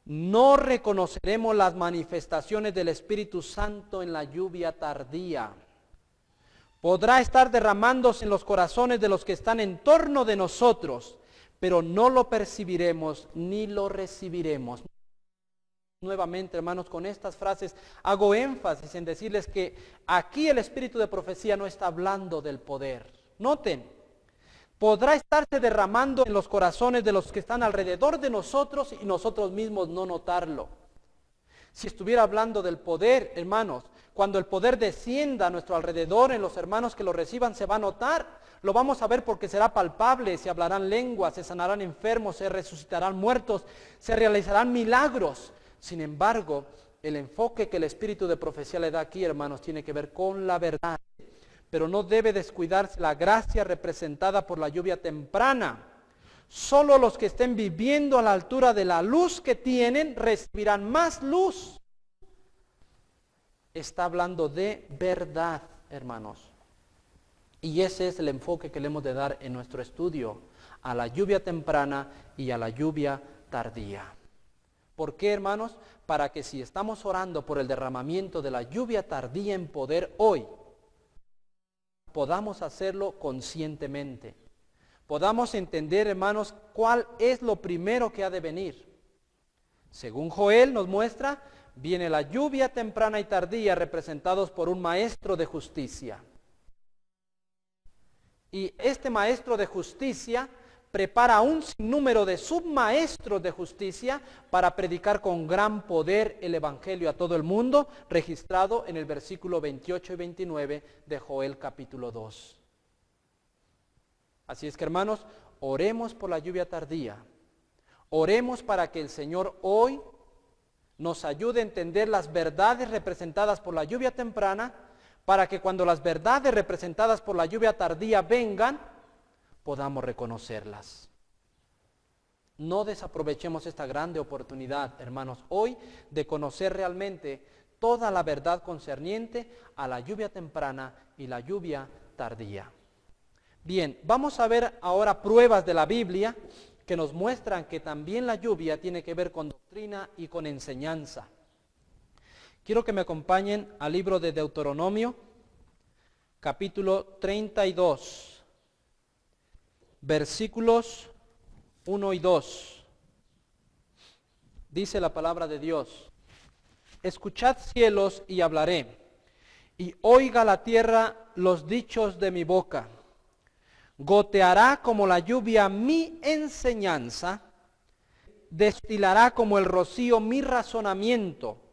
no reconoceremos las manifestaciones del Espíritu Santo en la lluvia tardía. Podrá estar derramándose en los corazones de los que están en torno de nosotros, pero no lo percibiremos ni lo recibiremos. Nuevamente, hermanos, con estas frases hago énfasis en decirles que aquí el espíritu de profecía no está hablando del poder. Noten, podrá estarse derramando en los corazones de los que están alrededor de nosotros y nosotros mismos no notarlo. Si estuviera hablando del poder, hermanos, cuando el poder descienda a nuestro alrededor, en los hermanos que lo reciban, se va a notar. Lo vamos a ver porque será palpable, se hablarán lenguas, se sanarán enfermos, se resucitarán muertos, se realizarán milagros. Sin embargo, el enfoque que el espíritu de profecía le da aquí, hermanos, tiene que ver con la verdad. Pero no debe descuidarse la gracia representada por la lluvia temprana. Solo los que estén viviendo a la altura de la luz que tienen recibirán más luz. Está hablando de verdad, hermanos. Y ese es el enfoque que le hemos de dar en nuestro estudio a la lluvia temprana y a la lluvia tardía. ¿Por qué, hermanos? Para que si estamos orando por el derramamiento de la lluvia tardía en poder hoy, podamos hacerlo conscientemente. podamos entender, hermanos, cuál es lo primero que ha de venir. Según Joel nos muestra, viene la lluvia temprana y tardía, representados por un maestro de justicia. Y este maestro de justicia prepara un sinnúmero de submaestros de justicia para predicar con gran poder el evangelio a todo el mundo, registrado en el versículo 28 y 29 de Joel capítulo 2. Así es que, hermanos, oremos por la lluvia tardía. Oremos para que el Señor hoy nos ayude a entender las verdades representadas por la lluvia temprana, para que cuando las verdades representadas por la lluvia tardía vengan, podamos reconocerlas. No desaprovechemos esta grande oportunidad, hermanos, hoy de conocer realmente toda la verdad concerniente a la lluvia temprana y la lluvia tardía. Bien, vamos a ver ahora pruebas de la Biblia que nos muestran que también la lluvia tiene que ver con doctrina y con enseñanza. Quiero que me acompañen al libro de Deuteronomio, capítulo 32, versículos 1 y 2. Dice la palabra de Dios: escuchad cielos y hablaré, y oiga la tierra los dichos de mi boca. Goteará como la lluvia mi enseñanza, destilará como el rocío mi razonamiento,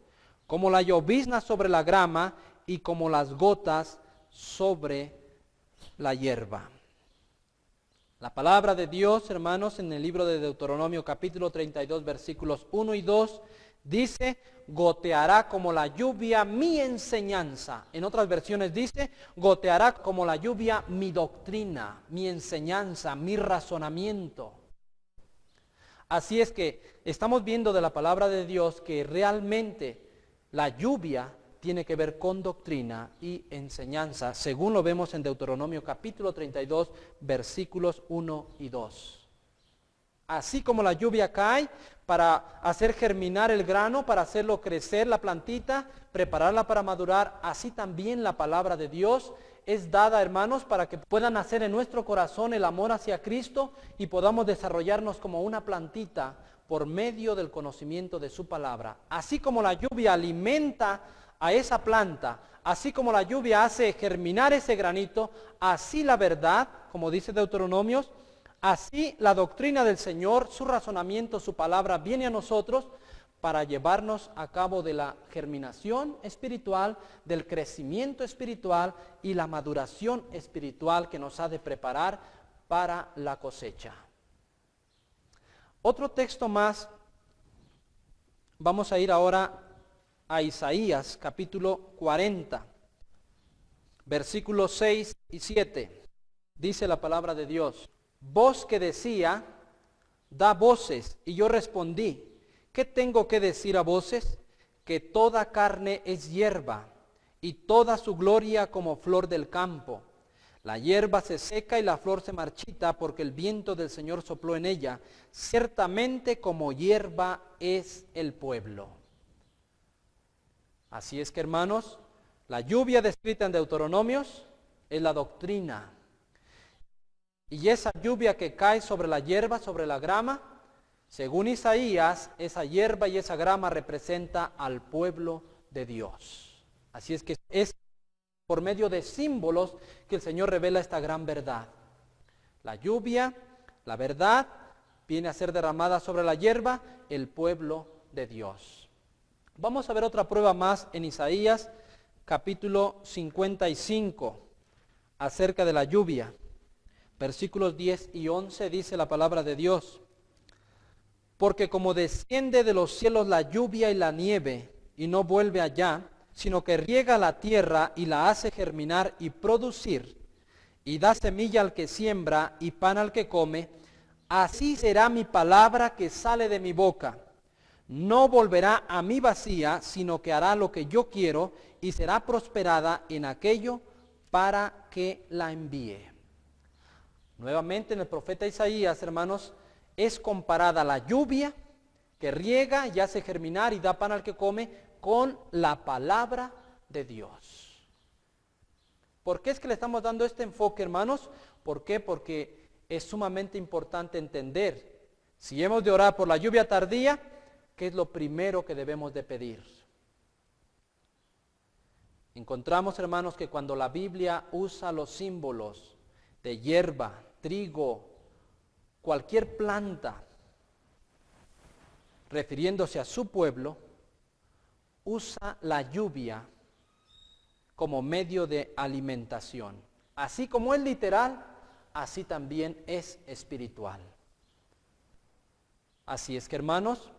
como la llovizna sobre la grama y como las gotas sobre la hierba. La palabra de Dios, hermanos, en el libro de Deuteronomio capítulo 32, versículos 1 y 2, dice: goteará como la lluvia mi enseñanza. En otras versiones dice: goteará como la lluvia mi doctrina, mi enseñanza, mi razonamiento. Así es que estamos viendo de la palabra de Dios que realmente la lluvia tiene que ver con doctrina y enseñanza, según lo vemos en Deuteronomio capítulo 32, versículos 1 y 2. Así como la lluvia cae para hacer germinar el grano, para hacerlo crecer la plantita, prepararla para madurar, así también la palabra de Dios es dada, hermanos, para que pueda nacer en nuestro corazón el amor hacia Cristo y podamos desarrollarnos como una plantita por medio del conocimiento de su palabra. Así como la lluvia alimenta a esa planta, así como la lluvia hace germinar ese granito, así la verdad, como dice Deuteronomios, así la doctrina del Señor, su razonamiento, su palabra, viene a nosotros para llevarnos a cabo de la germinación espiritual, del crecimiento espiritual y la maduración espiritual que nos ha de preparar para la cosecha. Otro texto más, vamos a ir ahora a Isaías capítulo 40, versículos 6 y 7. Dice la palabra de Dios: voz que decía, da voces, y yo respondí, ¿qué tengo que decir a voces? Que toda carne es hierba, y toda su gloria como flor del campo. La hierba se seca y la flor se marchita, porque el viento del Señor sopló en ella. Ciertamente como hierba es el pueblo. Así es que, hermanos, la lluvia descrita en Deuteronomios es la doctrina. Y esa lluvia que cae sobre la hierba, sobre la grama, según Isaías, esa hierba y esa grama representa al pueblo de Dios. Así es que es por medio de símbolos que el Señor revela esta gran verdad. La lluvia, la verdad, viene a ser derramada sobre la hierba, el pueblo de Dios. Vamos a ver otra prueba más en Isaías capítulo 55 acerca de la lluvia. Versículos 10 y 11 dice la palabra de Dios: porque como desciende de los cielos la lluvia y la nieve, y no vuelve allá, sino que riega la tierra y la hace germinar y producir, y da semilla al que siembra y pan al que come, así será mi palabra que sale de mi boca. No volverá a mí vacía, sino que hará lo que yo quiero, y será prosperada en aquello para que la envíe. Nuevamente en el profeta Isaías, hermanos, es comparada la lluvia que riega y hace germinar y da pan al que come con la palabra de Dios. ¿Por qué es que le estamos dando este enfoque, hermanos? ¿Por qué? Porque es sumamente importante entender, si hemos de orar por la lluvia tardía, ¿qué es lo primero que debemos de pedir? Encontramos, hermanos, que cuando la Biblia usa los símbolos de hierba, trigo, cualquier planta, refiriéndose a su pueblo, usa la lluvia como medio de alimentación. Así como es literal, así también es espiritual. Así es que, hermanos,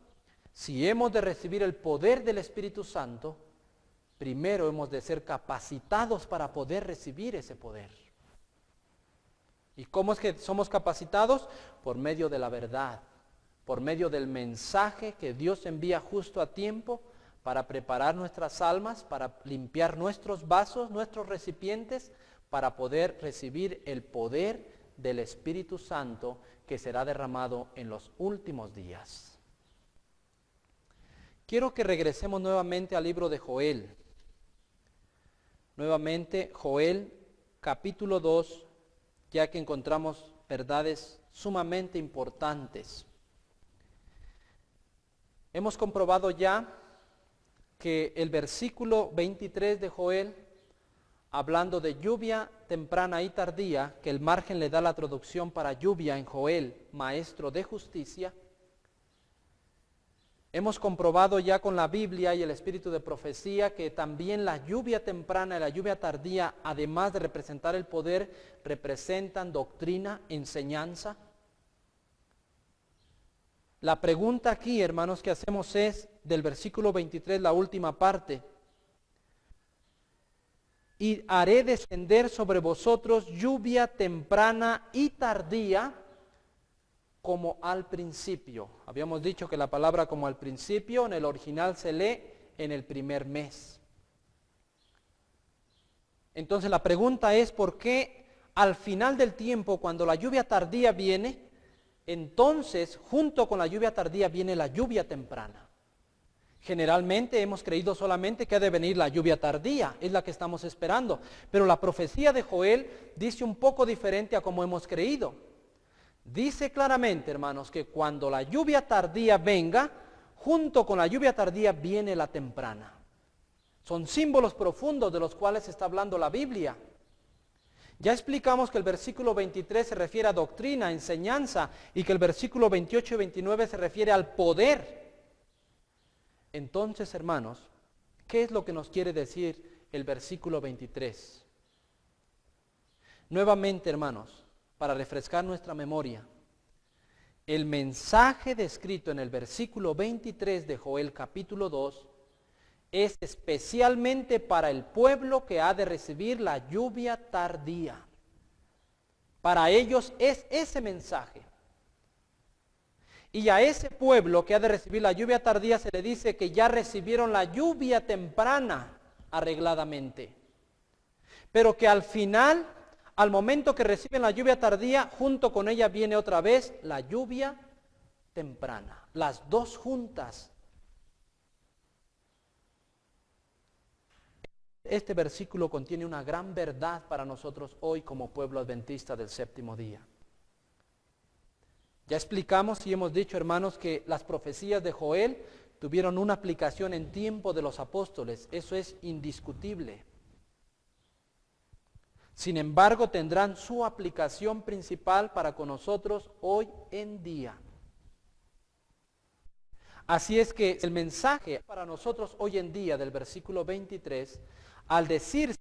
si hemos de recibir el poder del Espíritu Santo, primero hemos de ser capacitados para poder recibir ese poder. ¿Y cómo es que somos capacitados? Por medio de la verdad, por medio del mensaje que Dios envía justo a tiempo para preparar nuestras almas, para limpiar nuestros vasos, nuestros recipientes, para poder recibir el poder del Espíritu Santo que será derramado en los últimos días. Quiero que regresemos nuevamente al libro de Joel. Nuevamente, Joel, capítulo 2, ya que encontramos verdades sumamente importantes. Hemos comprobado ya que el versículo 23 de Joel, hablando de lluvia temprana y tardía, que el margen le da la traducción para lluvia en Joel, maestro de justicia, hemos comprobado ya con la Biblia y el espíritu de profecía que también la lluvia temprana y la lluvia tardía, además de representar el poder, representan doctrina, enseñanza. La pregunta aquí, hermanos, que hacemos es del versículo 23, la última parte. Y haré descender sobre vosotros lluvia temprana y tardía como al principio. Habíamos dicho que la palabra como al principio en el original se lee en el primer mes. Entonces la pregunta es ¿por qué al final del tiempo, cuando la lluvia tardía viene, entonces junto con la lluvia tardía viene la lluvia temprana? Generalmente hemos creído solamente que ha de venir la lluvia tardía, es la que estamos esperando. Pero la profecía de Joel dice un poco diferente a como hemos creído. Dice claramente, hermanos, que cuando la lluvia tardía venga, junto con la lluvia tardía viene la temprana. Son símbolos profundos de los cuales está hablando la Biblia. Ya explicamos que el versículo 23 se refiere a doctrina, enseñanza, y que el versículo 28 y 29 se refiere al poder. Entonces, hermanos, ¿qué es lo que nos quiere decir el versículo 23? Nuevamente, hermanos, para refrescar nuestra memoria, el mensaje descrito en el versículo 23 de Joel capítulo 2 es especialmente para el pueblo que ha de recibir la lluvia tardía. Para ellos es ese mensaje. Y a ese pueblo que ha de recibir la lluvia tardía se le dice que ya recibieron la lluvia temprana arregladamente. Pero que al final, al momento que reciben la lluvia tardía, junto con ella viene otra vez la lluvia temprana. Las dos juntas. Este versículo contiene una gran verdad para nosotros hoy como pueblo adventista del séptimo día. Ya explicamos y hemos dicho, hermanos, que las profecías de Joel tuvieron una aplicación en tiempo de los apóstoles. Eso es indiscutible. Sin embargo, tendrán su aplicación principal para con nosotros hoy en día. Así es que el mensaje para nosotros hoy en día del versículo 23, al decir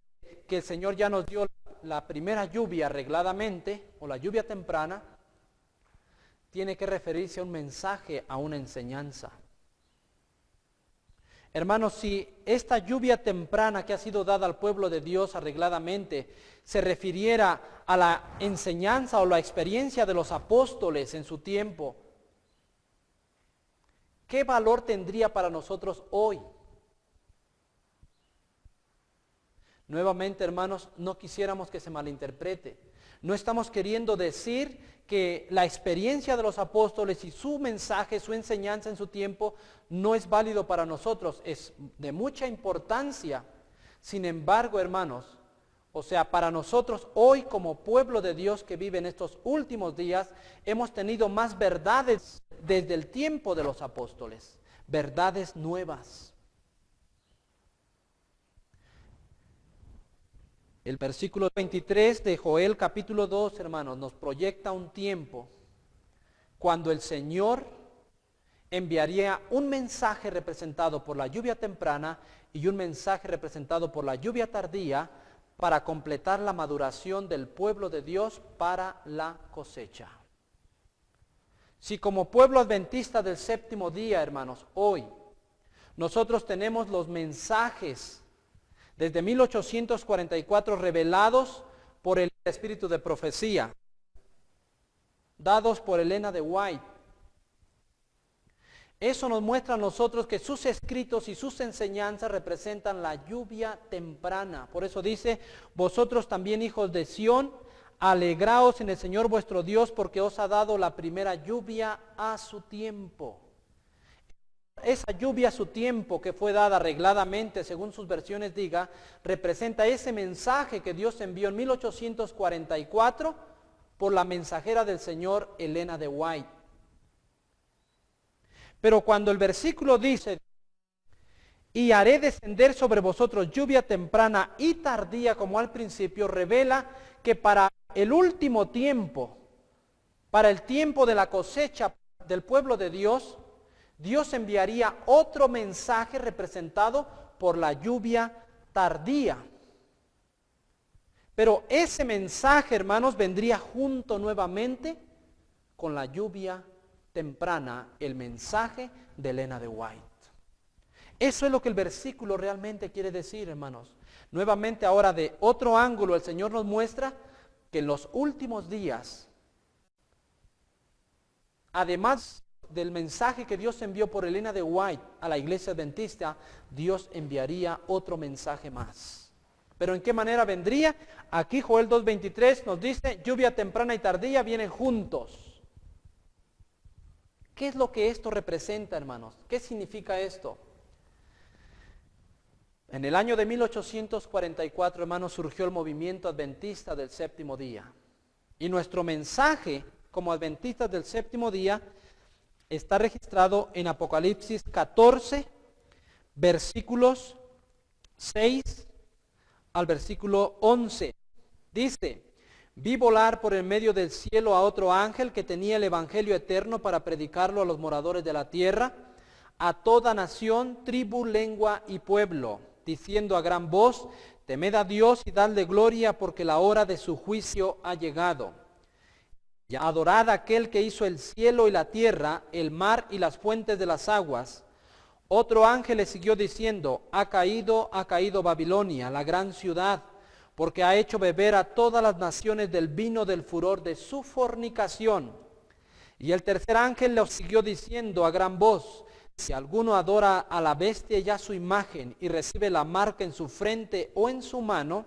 que el Señor ya nos dio la primera lluvia arregladamente, o la lluvia temprana, tiene que referirse a un mensaje, a una enseñanza. Hermanos, si esta lluvia temprana que ha sido dada al pueblo de Dios arregladamente se refiriera a la enseñanza o la experiencia de los apóstoles en su tiempo, ¿qué valor tendría para nosotros hoy? Nuevamente, hermanos, no quisiéramos que se malinterprete. No estamos queriendo decir que la experiencia de los apóstoles y su mensaje, su enseñanza en su tiempo no es válido para nosotros, es de mucha importancia. Sin embargo, hermanos, O sea, para nosotros hoy como pueblo de Dios que vive en estos últimos días, hemos tenido más verdades desde el tiempo de los apóstoles, verdades nuevas. El versículo 23 de Joel capítulo 2, hermanos, nos proyecta un tiempo cuando el Señor enviaría un mensaje representado por la lluvia temprana y un mensaje representado por la lluvia tardía para completar la maduración del pueblo de Dios para la cosecha. Si como pueblo adventista del séptimo día, hermanos, hoy nosotros tenemos los mensajes desde 1844 revelados por el espíritu de profecía, dados por Elena de White. Eso nos muestra a nosotros que sus escritos y sus enseñanzas representan la lluvia temprana. Por eso dice, vosotros también hijos de Sión, alegraos en el Señor vuestro Dios, porque os ha dado la primera lluvia a su tiempo. Esa lluvia a su tiempo que fue dada arregladamente, según sus versiones diga, representa ese mensaje que Dios envió en 1844 por la mensajera del Señor Elena de White. Pero cuando el versículo dice, y haré descender sobre vosotros lluvia temprana y tardía como al principio, revela que para el último tiempo, para el tiempo de la cosecha del pueblo de Dios, Dios enviaría otro mensaje representado por la lluvia tardía. Pero ese mensaje, hermanos, vendría junto nuevamente con la lluvia temprana, el mensaje de Elena de White. Eso es lo que el versículo realmente quiere decir, hermanos. Nuevamente ahora de otro ángulo el Señor nos muestra que en los últimos días, además del mensaje que Dios envió por Elena de White a la iglesia adventista, Dios enviaría otro mensaje más. ¿Pero en qué manera vendría? Aquí Joel 2:23 nos dice, lluvia temprana y tardía vienen juntos. ¿Qué es lo que esto representa, hermanos? ¿Qué significa esto? En el año de 1844, hermanos, surgió el movimiento adventista del séptimo día. Y nuestro mensaje como adventistas del séptimo día está registrado en Apocalipsis 14, versículos 6 al versículo 11. Dice, vi volar por el medio del cielo a otro ángel que tenía el evangelio eterno para predicarlo a los moradores de la tierra, a toda nación, tribu, lengua y pueblo, diciendo a gran voz, temed a Dios y dadle gloria porque la hora de su juicio ha llegado. Y adorad a aquel que hizo el cielo y la tierra, el mar y las fuentes de las aguas. Otro ángel le siguió diciendo, ha caído Babilonia, la gran ciudad, porque ha hecho beber a todas las naciones del vino del furor de su fornicación. Y el tercer ángel le siguió diciendo a gran voz, si alguno adora a la bestia y a su imagen y recibe la marca en su frente o en su mano,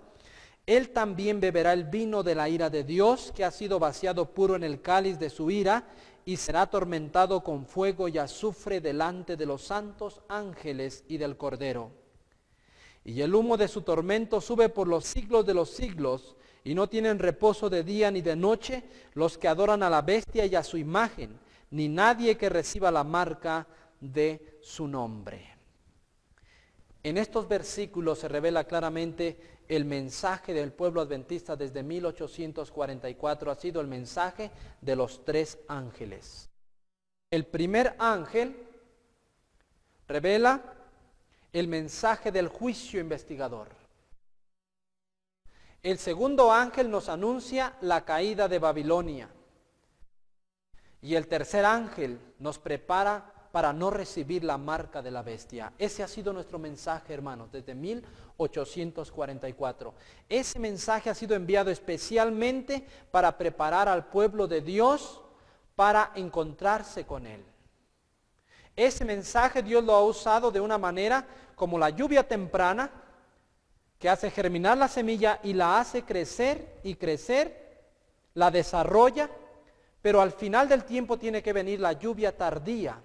él también beberá el vino de la ira de Dios, que ha sido vaciado puro en el cáliz de su ira, y será atormentado con fuego y azufre delante de los santos ángeles y del Cordero. Y el humo de su tormento sube por los siglos de los siglos, y no tienen reposo de día ni de noche los que adoran a la bestia y a su imagen, ni nadie que reciba la marca de su nombre. En estos versículos se revela claramente el mensaje del pueblo adventista desde 1844 ha sido el mensaje de los tres ángeles. El primer ángel revela el mensaje del juicio investigador. El segundo ángel nos anuncia la caída de Babilonia. Y el tercer ángel nos prepara para no recibir la marca de la bestia. Ese ha sido nuestro mensaje, hermanos, desde 1844. Ese mensaje ha sido enviado especialmente para preparar al pueblo de Dios para encontrarse con Él. Ese mensaje Dios lo ha usado de una manera como la lluvia temprana, que hace germinar la semilla y la hace crecer y crecer, la desarrolla, pero al final del tiempo tiene que venir la lluvia tardía.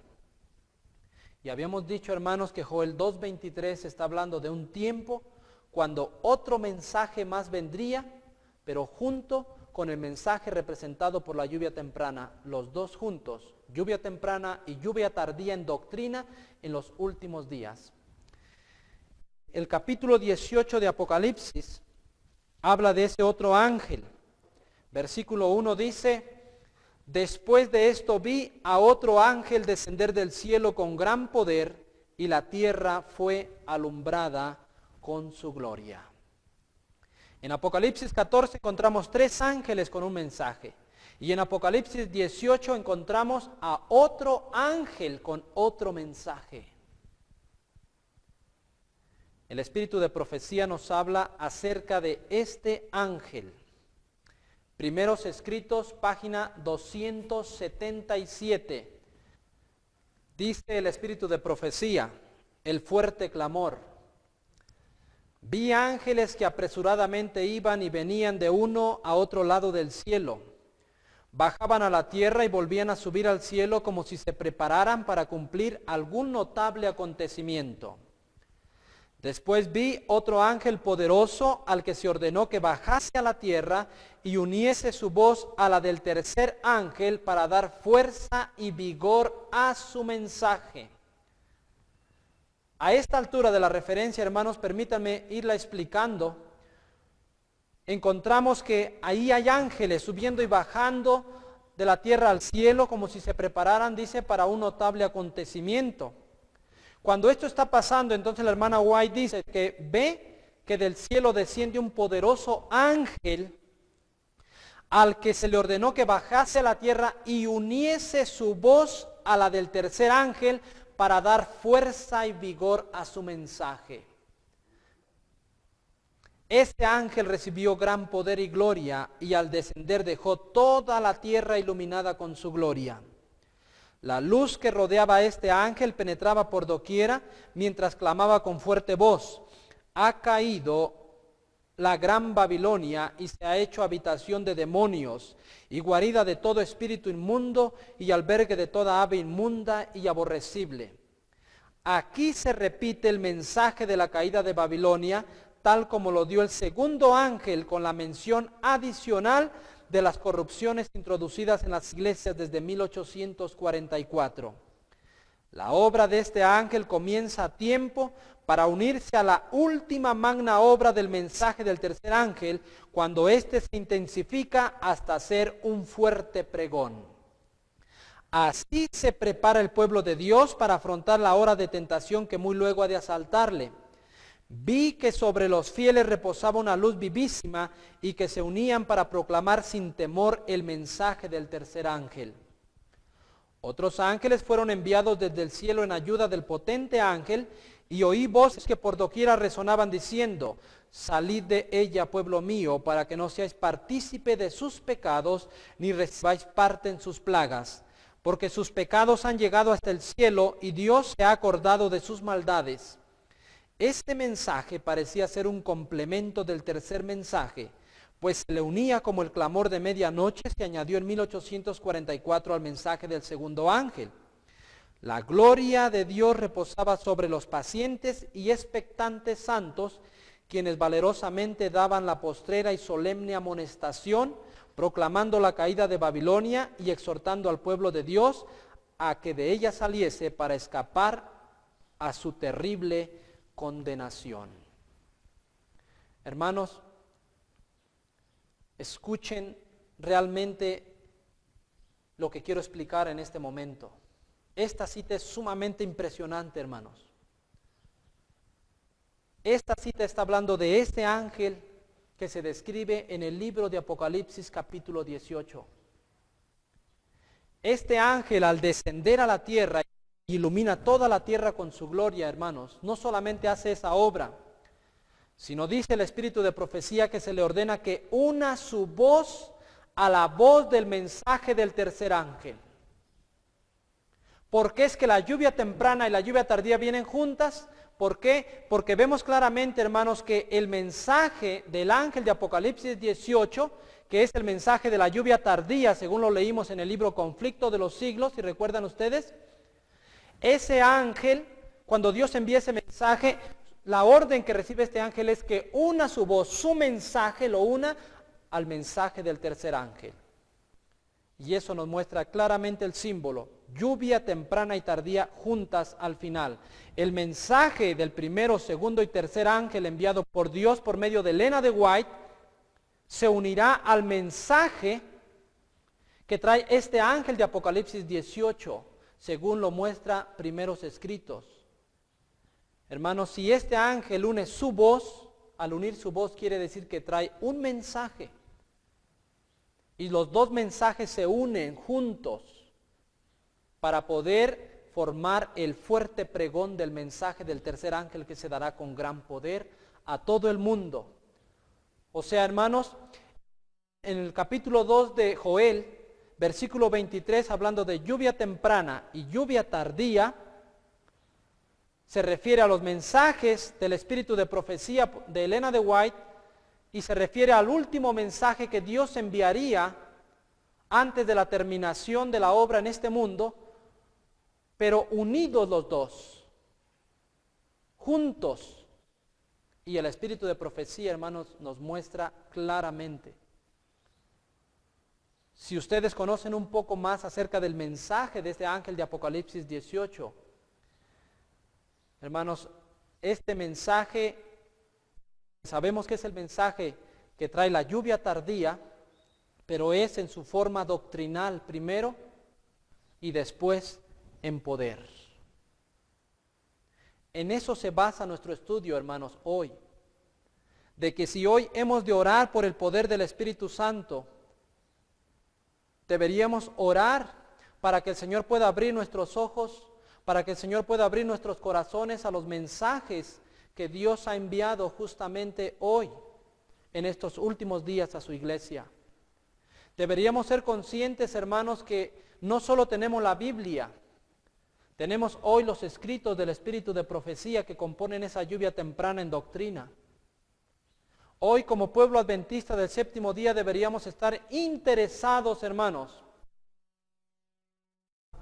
Y habíamos dicho, hermanos, que Joel 2:23 está hablando de un tiempo cuando otro mensaje más vendría, pero junto con el mensaje representado por la lluvia temprana, los dos juntos, lluvia temprana y lluvia tardía en doctrina en los últimos días. El capítulo 18 de Apocalipsis habla de ese otro ángel. Versículo 1 dice: después de esto vi a otro ángel descender del cielo con gran poder, y la tierra fue alumbrada con su gloria. En Apocalipsis 14 encontramos 3 ángeles con un mensaje. Y en Apocalipsis 18 encontramos a otro ángel con otro mensaje. El espíritu de profecía nos habla acerca de este ángel. Primeros Escritos, página 277. Dice el espíritu de profecía, el fuerte clamor: vi ángeles que apresuradamente iban y venían de uno a otro lado del cielo. Bajaban a la tierra y volvían a subir al cielo como si se prepararan para cumplir algún notable acontecimiento. Después vi otro ángel poderoso al que se ordenó que bajase a la tierra y uniese su voz a la del tercer ángel para dar fuerza y vigor a su mensaje. A esta altura de la referencia, hermanos, permítanme irla explicando. Encontramos que ahí hay ángeles subiendo y bajando de la tierra al cielo como si se prepararan, dice, para un notable acontecimiento. Cuando esto está pasando, entonces la hermana White dice que ve que del cielo desciende un poderoso ángel al que se le ordenó que bajase a la tierra y uniese su voz a la del tercer ángel para dar fuerza y vigor a su mensaje. Este ángel recibió gran poder y gloria, y al descender dejó toda la tierra iluminada con su gloria. La luz que rodeaba a este ángel penetraba por doquiera, mientras clamaba con fuerte voz: ha caído la gran Babilonia y se ha hecho habitación de demonios y guarida de todo espíritu inmundo y albergue de toda ave inmunda y aborrecible. Aquí se repite el mensaje de la caída de Babilonia, tal como lo dio el segundo ángel, con la mención adicional de las corrupciones introducidas en las iglesias desde 1844. La obra de este ángel comienza a tiempo para unirse a la última magna obra del mensaje del tercer ángel, cuando éste se intensifica hasta ser un fuerte pregón. Así se prepara el pueblo de Dios para afrontar la hora de tentación que muy luego ha de asaltarle. Vi que sobre los fieles reposaba una luz vivísima y que se unían para proclamar sin temor el mensaje del tercer ángel. Otros ángeles fueron enviados desde el cielo en ayuda del potente ángel, y oí voces que por doquiera resonaban diciendo: salid de ella, pueblo mío, para que no seáis partícipe de sus pecados, ni recibáis parte en sus plagas, porque sus pecados han llegado hasta el cielo, y Dios se ha acordado de sus maldades. Este mensaje parecía ser un complemento del tercer mensaje, pues se le unía como el clamor de medianoche se añadió en 1844 al mensaje del segundo ángel. La gloria de Dios reposaba sobre los pacientes y expectantes santos, quienes valerosamente daban la postrera y solemne amonestación, proclamando la caída de Babilonia y exhortando al pueblo de Dios a que de ella saliese para escapar a su terrible condenación. Hermanos, escuchen realmente lo que quiero explicar en este momento. Esta cita es sumamente impresionante, hermanos. Esta cita está hablando de este ángel que se describe en el libro de Apocalipsis capítulo 18. Este ángel, al descender a la tierra, ilumina toda la tierra con su gloria, hermanos. No solamente hace esa obra, sino dice el espíritu de profecía que se le ordena que una su voz a la voz del mensaje del tercer ángel. ¿Por qué es que la lluvia temprana y la lluvia tardía vienen juntas? ¿Por qué? Porque vemos claramente, hermanos, que el mensaje del ángel de Apocalipsis 18, que es el mensaje de la lluvia tardía, según lo leímos en el libro Conflicto de los Siglos, si recuerdan ustedes, ese ángel, cuando Dios envía ese mensaje, la orden que recibe este ángel es que una su voz, su mensaje lo una al mensaje del tercer ángel. Y eso nos muestra claramente el símbolo, lluvia temprana y tardía juntas al final. El mensaje del primero, segundo y tercer ángel enviado por Dios por medio de Elena de White se unirá al mensaje que trae este ángel de Apocalipsis 18, según lo muestra primeros escritos. Hermanos, si este ángel une su voz, al unir su voz quiere decir que trae un mensaje. Y los dos mensajes se unen juntos para poder formar el fuerte pregón del mensaje del tercer ángel que se dará con gran poder a todo el mundo. O sea, hermanos, en el capítulo 2 de Joel, versículo 23, hablando de lluvia temprana y lluvia tardía, se refiere a los mensajes del espíritu de profecía de Elena de White y se refiere al último mensaje que Dios enviaría antes de la terminación de la obra en este mundo, pero unidos los dos, juntos. Y el espíritu de profecía, hermanos, nos muestra claramente. Si ustedes conocen un poco más acerca del mensaje de este ángel de Apocalipsis 18, hermanos, este mensaje, sabemos que es el mensaje que trae la lluvia tardía, pero es en su forma doctrinal primero y después en poder. En eso se basa nuestro estudio, hermanos, hoy. De que si hoy hemos de orar por el poder del Espíritu Santo, deberíamos orar para que el Señor pueda abrir nuestros ojos, para que el Señor pueda abrir nuestros corazones a los mensajes que Dios ha enviado justamente hoy, en estos últimos días a su iglesia. Deberíamos ser conscientes, hermanos, que no solo tenemos la Biblia, tenemos hoy los escritos del espíritu de profecía que componen esa lluvia temprana en doctrina. Hoy, como pueblo adventista del séptimo día, deberíamos estar interesados, hermanos,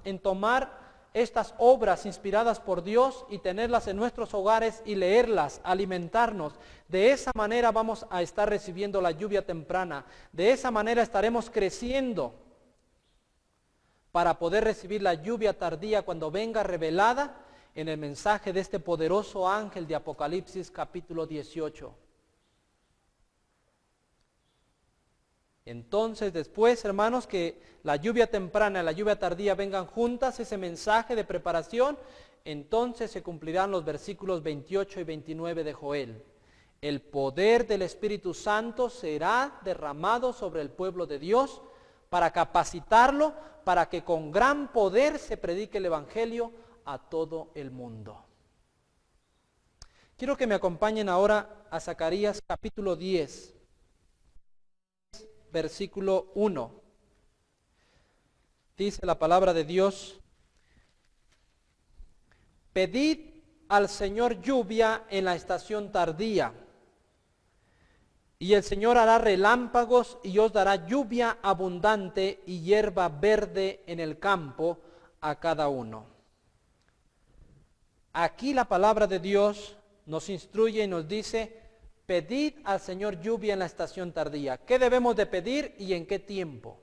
en tomar estas obras inspiradas por Dios y tenerlas en nuestros hogares y leerlas, alimentarnos. De esa manera vamos a estar recibiendo la lluvia temprana. De esa manera estaremos creciendo para poder recibir la lluvia tardía cuando venga revelada en el mensaje de este poderoso ángel de Apocalipsis capítulo 18. Entonces, después, hermanos, que la lluvia temprana y la lluvia tardía vengan juntas, ese mensaje de preparación, entonces se cumplirán los versículos 28 y 29 de Joel. El poder del Espíritu Santo será derramado sobre el pueblo de Dios para capacitarlo, para que con gran poder se predique el Evangelio a todo el mundo. Quiero que me acompañen ahora a Zacarías capítulo 10. Versículo 1. Dice la palabra de Dios: pedid al Señor lluvia en la estación tardía, y el Señor hará relámpagos y os dará lluvia abundante y hierba verde en el campo a cada uno. Aquí la palabra de Dios nos instruye y nos dice: pedid al Señor lluvia en la estación tardía. ¿Qué debemos de pedir y en qué tiempo?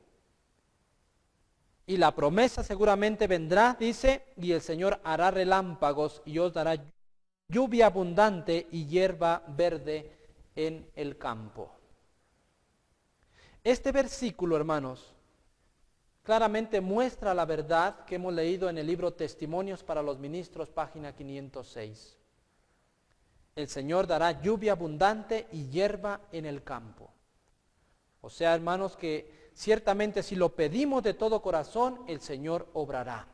Y la promesa seguramente vendrá, dice, y el Señor hará relámpagos y os dará lluvia abundante y hierba verde en el campo. Este versículo, hermanos, claramente muestra la verdad que hemos leído en el libro Testimonios para los Ministros, página 506. El Señor dará lluvia abundante y hierba en el campo. O sea, hermanos, que ciertamente si lo pedimos de todo corazón, el Señor obrará.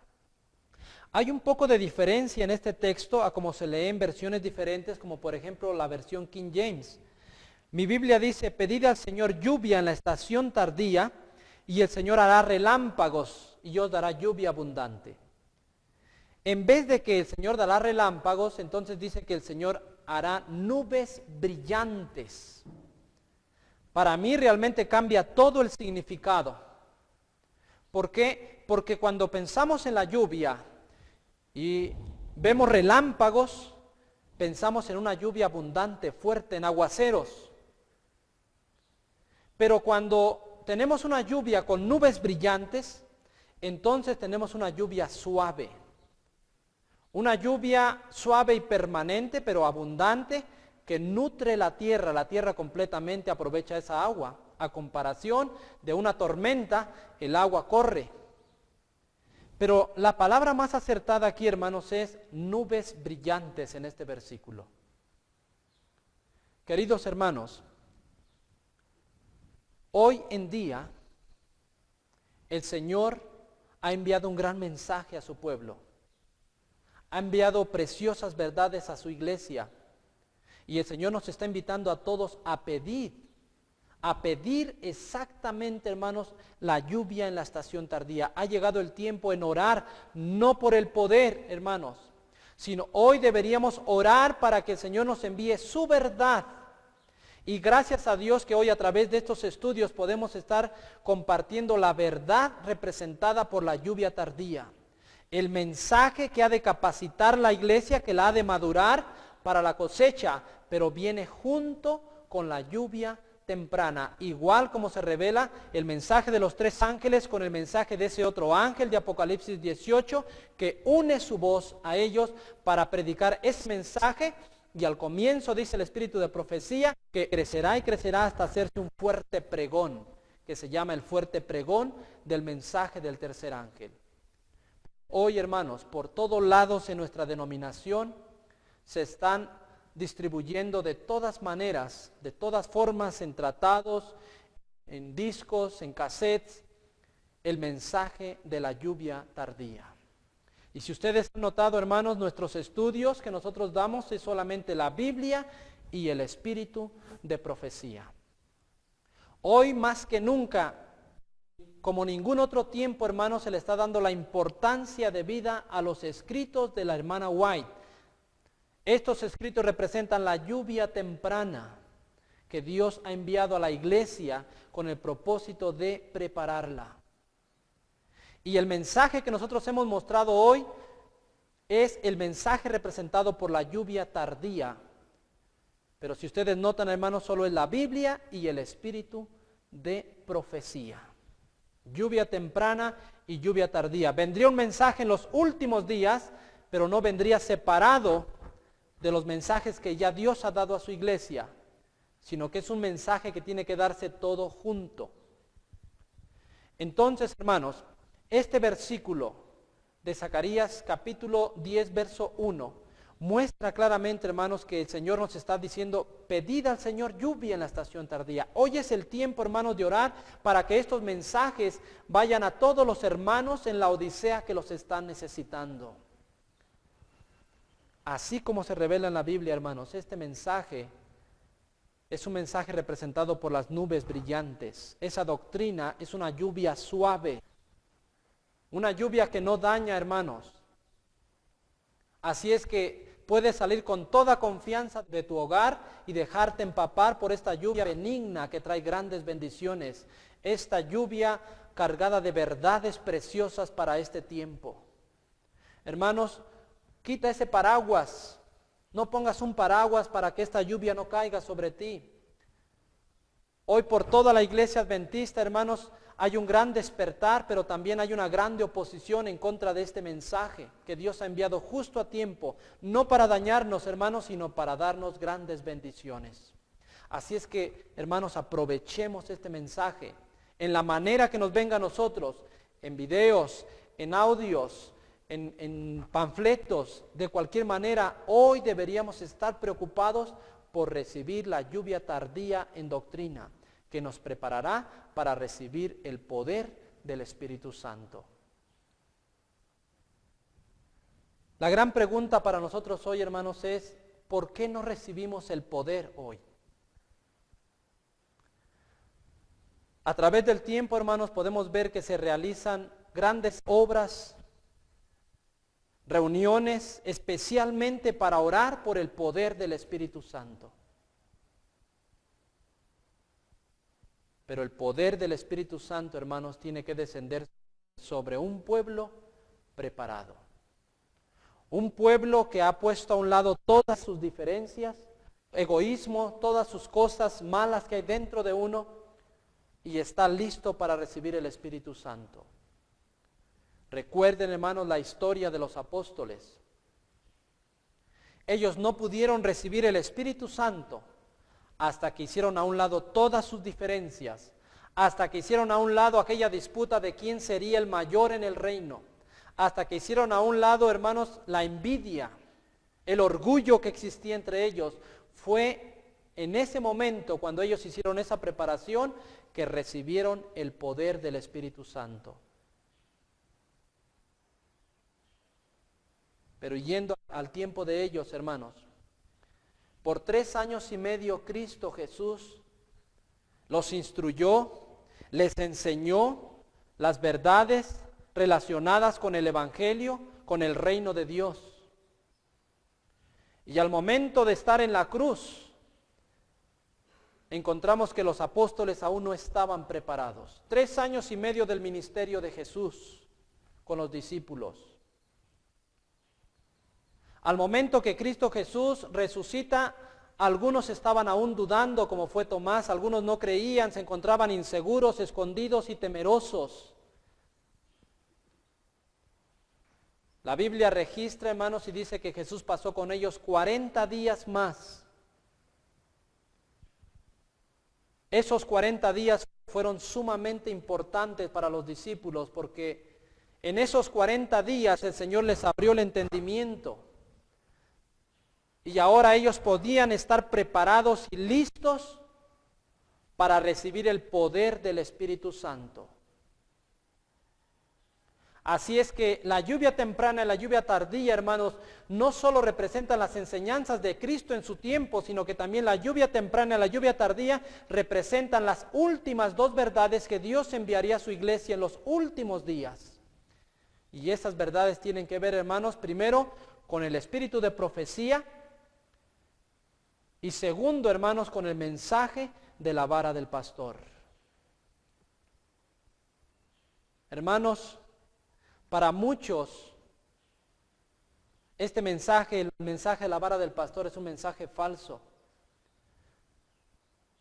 Hay un poco de diferencia en este texto a como se lee en versiones diferentes, como por ejemplo la versión King James. Mi Biblia dice: pedid al Señor lluvia en la estación tardía, y el Señor hará relámpagos y os dará lluvia abundante. En vez de que el Señor dará relámpagos, entonces dice que el Señor hará nubes brillantes. Para mí realmente cambia todo el significado. ¿Por qué? Porque cuando pensamos en la lluvia y vemos relámpagos, pensamos en una lluvia abundante, fuerte, en aguaceros. Pero cuando tenemos una lluvia con nubes brillantes, entonces tenemos una lluvia suave. Una lluvia suave y permanente, pero abundante, que nutre la tierra completamente aprovecha esa agua. A comparación de una tormenta, el agua corre. Pero la palabra más acertada aquí, hermanos, es nubes brillantes en este versículo. Queridos hermanos, hoy en día el Señor ha enviado un gran mensaje a su pueblo. Ha enviado preciosas verdades a su iglesia. Y el Señor nos está invitando a todos a pedir exactamente, hermanos, la lluvia en la estación tardía. Ha llegado el tiempo en orar, no por el poder, hermanos, sino hoy deberíamos orar para que el Señor nos envíe su verdad. Y gracias a Dios que hoy a través de estos estudios podemos estar compartiendo la verdad representada por la lluvia tardía. El mensaje que ha de capacitar la iglesia, que la ha de madurar para la cosecha, pero viene junto con la lluvia temprana, igual como se revela el mensaje de los 3 ángeles con el mensaje de ese otro ángel de Apocalipsis 18, que une su voz a ellos para predicar ese mensaje. Y al comienzo dice el espíritu de profecía que crecerá y crecerá hasta hacerse un fuerte pregón, que se llama el fuerte pregón del mensaje del tercer ángel. Hoy, hermanos, por todos lados en nuestra denominación se están distribuyendo de todas maneras, de todas formas, en tratados, en discos, en cassettes, el mensaje de la lluvia tardía. Y si ustedes han notado, hermanos, nuestros estudios que nosotros damos es solamente la Biblia y el espíritu de profecía. Hoy más que nunca, como ningún otro tiempo, hermanos, se le está dando la importancia debida a los escritos de la hermana White. Estos escritos representan la lluvia temprana que Dios ha enviado a la iglesia con el propósito de prepararla. Y el mensaje que nosotros hemos mostrado hoy es el mensaje representado por la lluvia tardía. Pero si ustedes notan, hermanos, solo es la Biblia y el espíritu de profecía. Lluvia temprana y lluvia tardía. Vendría un mensaje en los últimos días, pero no vendría separado de los mensajes que ya Dios ha dado a su iglesia, sino que es un mensaje que tiene que darse todo junto. Entonces, hermanos, este versículo de Zacarías capítulo 10, verso 1, muestra claramente, hermanos, que el Señor nos está diciendo, pedid al Señor lluvia en la estación tardía. Hoy es el tiempo, hermanos, de orar para que estos mensajes vayan a todos los hermanos en la Odisea que los están necesitando. Así como se revela en la Biblia, hermanos, este mensaje es un mensaje representado por las nubes brillantes. Esa doctrina es una lluvia suave, una lluvia que no daña, hermanos. Así es que puedes salir con toda confianza de tu hogar y dejarte empapar por esta lluvia benigna que trae grandes bendiciones. Esta lluvia cargada de verdades preciosas para este tiempo. Hermanos, quita ese paraguas. No pongas un paraguas para que esta lluvia no caiga sobre ti. Hoy por toda la iglesia adventista, hermanos, hay un gran despertar, pero también hay una grande oposición en contra de este mensaje que Dios ha enviado justo a tiempo, no para dañarnos, hermanos, sino para darnos grandes bendiciones. Así es que, hermanos, aprovechemos este mensaje en la manera que nos venga a nosotros, en videos, en audios, en panfletos, de cualquier manera. Hoy deberíamos estar preocupados por recibir la lluvia tardía en doctrina, que nos preparará para recibir el poder del Espíritu Santo. La gran pregunta para nosotros hoy, hermanos, es ¿por qué no recibimos el poder hoy? A través del tiempo, hermanos, podemos ver que se realizan grandes obras, reuniones especialmente para orar por el poder del Espíritu Santo. Pero el poder del Espíritu Santo, hermanos, tiene que descender sobre un pueblo preparado. Un pueblo que ha puesto a un lado todas sus diferencias, egoísmo, todas sus cosas malas que hay dentro de uno y está listo para recibir el Espíritu Santo. Recuerden, hermanos, la historia de los apóstoles. Ellos no pudieron recibir el Espíritu Santo hasta que hicieron a un lado todas sus diferencias, hasta que hicieron a un lado aquella disputa de quién sería el mayor en el reino, hasta que hicieron a un lado, hermanos, la envidia, el orgullo que existía entre ellos. Fue en ese momento, cuando ellos hicieron esa preparación, que recibieron el poder del Espíritu Santo. Pero yendo al tiempo de ellos, hermanos, por 3 años y medio Cristo Jesús los instruyó, les enseñó las verdades relacionadas con el Evangelio, con el reino de Dios. Y al momento de estar en la cruz, encontramos que los apóstoles aún no estaban preparados. 3 años y medio del ministerio de Jesús con los discípulos. Al momento que Cristo Jesús resucita, algunos estaban aún dudando, como fue Tomás, algunos no creían, se encontraban inseguros, escondidos y temerosos. La Biblia registra, hermanos, y dice que Jesús pasó con ellos 40 días más. Esos 40 días fueron sumamente importantes para los discípulos porque en esos 40 días el Señor les abrió el entendimiento. Y ahora ellos podían estar preparados y listos para recibir el poder del Espíritu Santo. Así es que la lluvia temprana y la lluvia tardía, hermanos, no solo representan las enseñanzas de Cristo en su tiempo, sino que también la lluvia temprana y la lluvia tardía representan las últimas 2 verdades que Dios enviaría a su iglesia en los últimos días. Y esas verdades tienen que ver, hermanos, primero con el espíritu de profecía y segundo, hermanos, con el mensaje de la vara del pastor. Hermanos, para muchos, este mensaje, el mensaje de la vara del pastor, es un mensaje falso.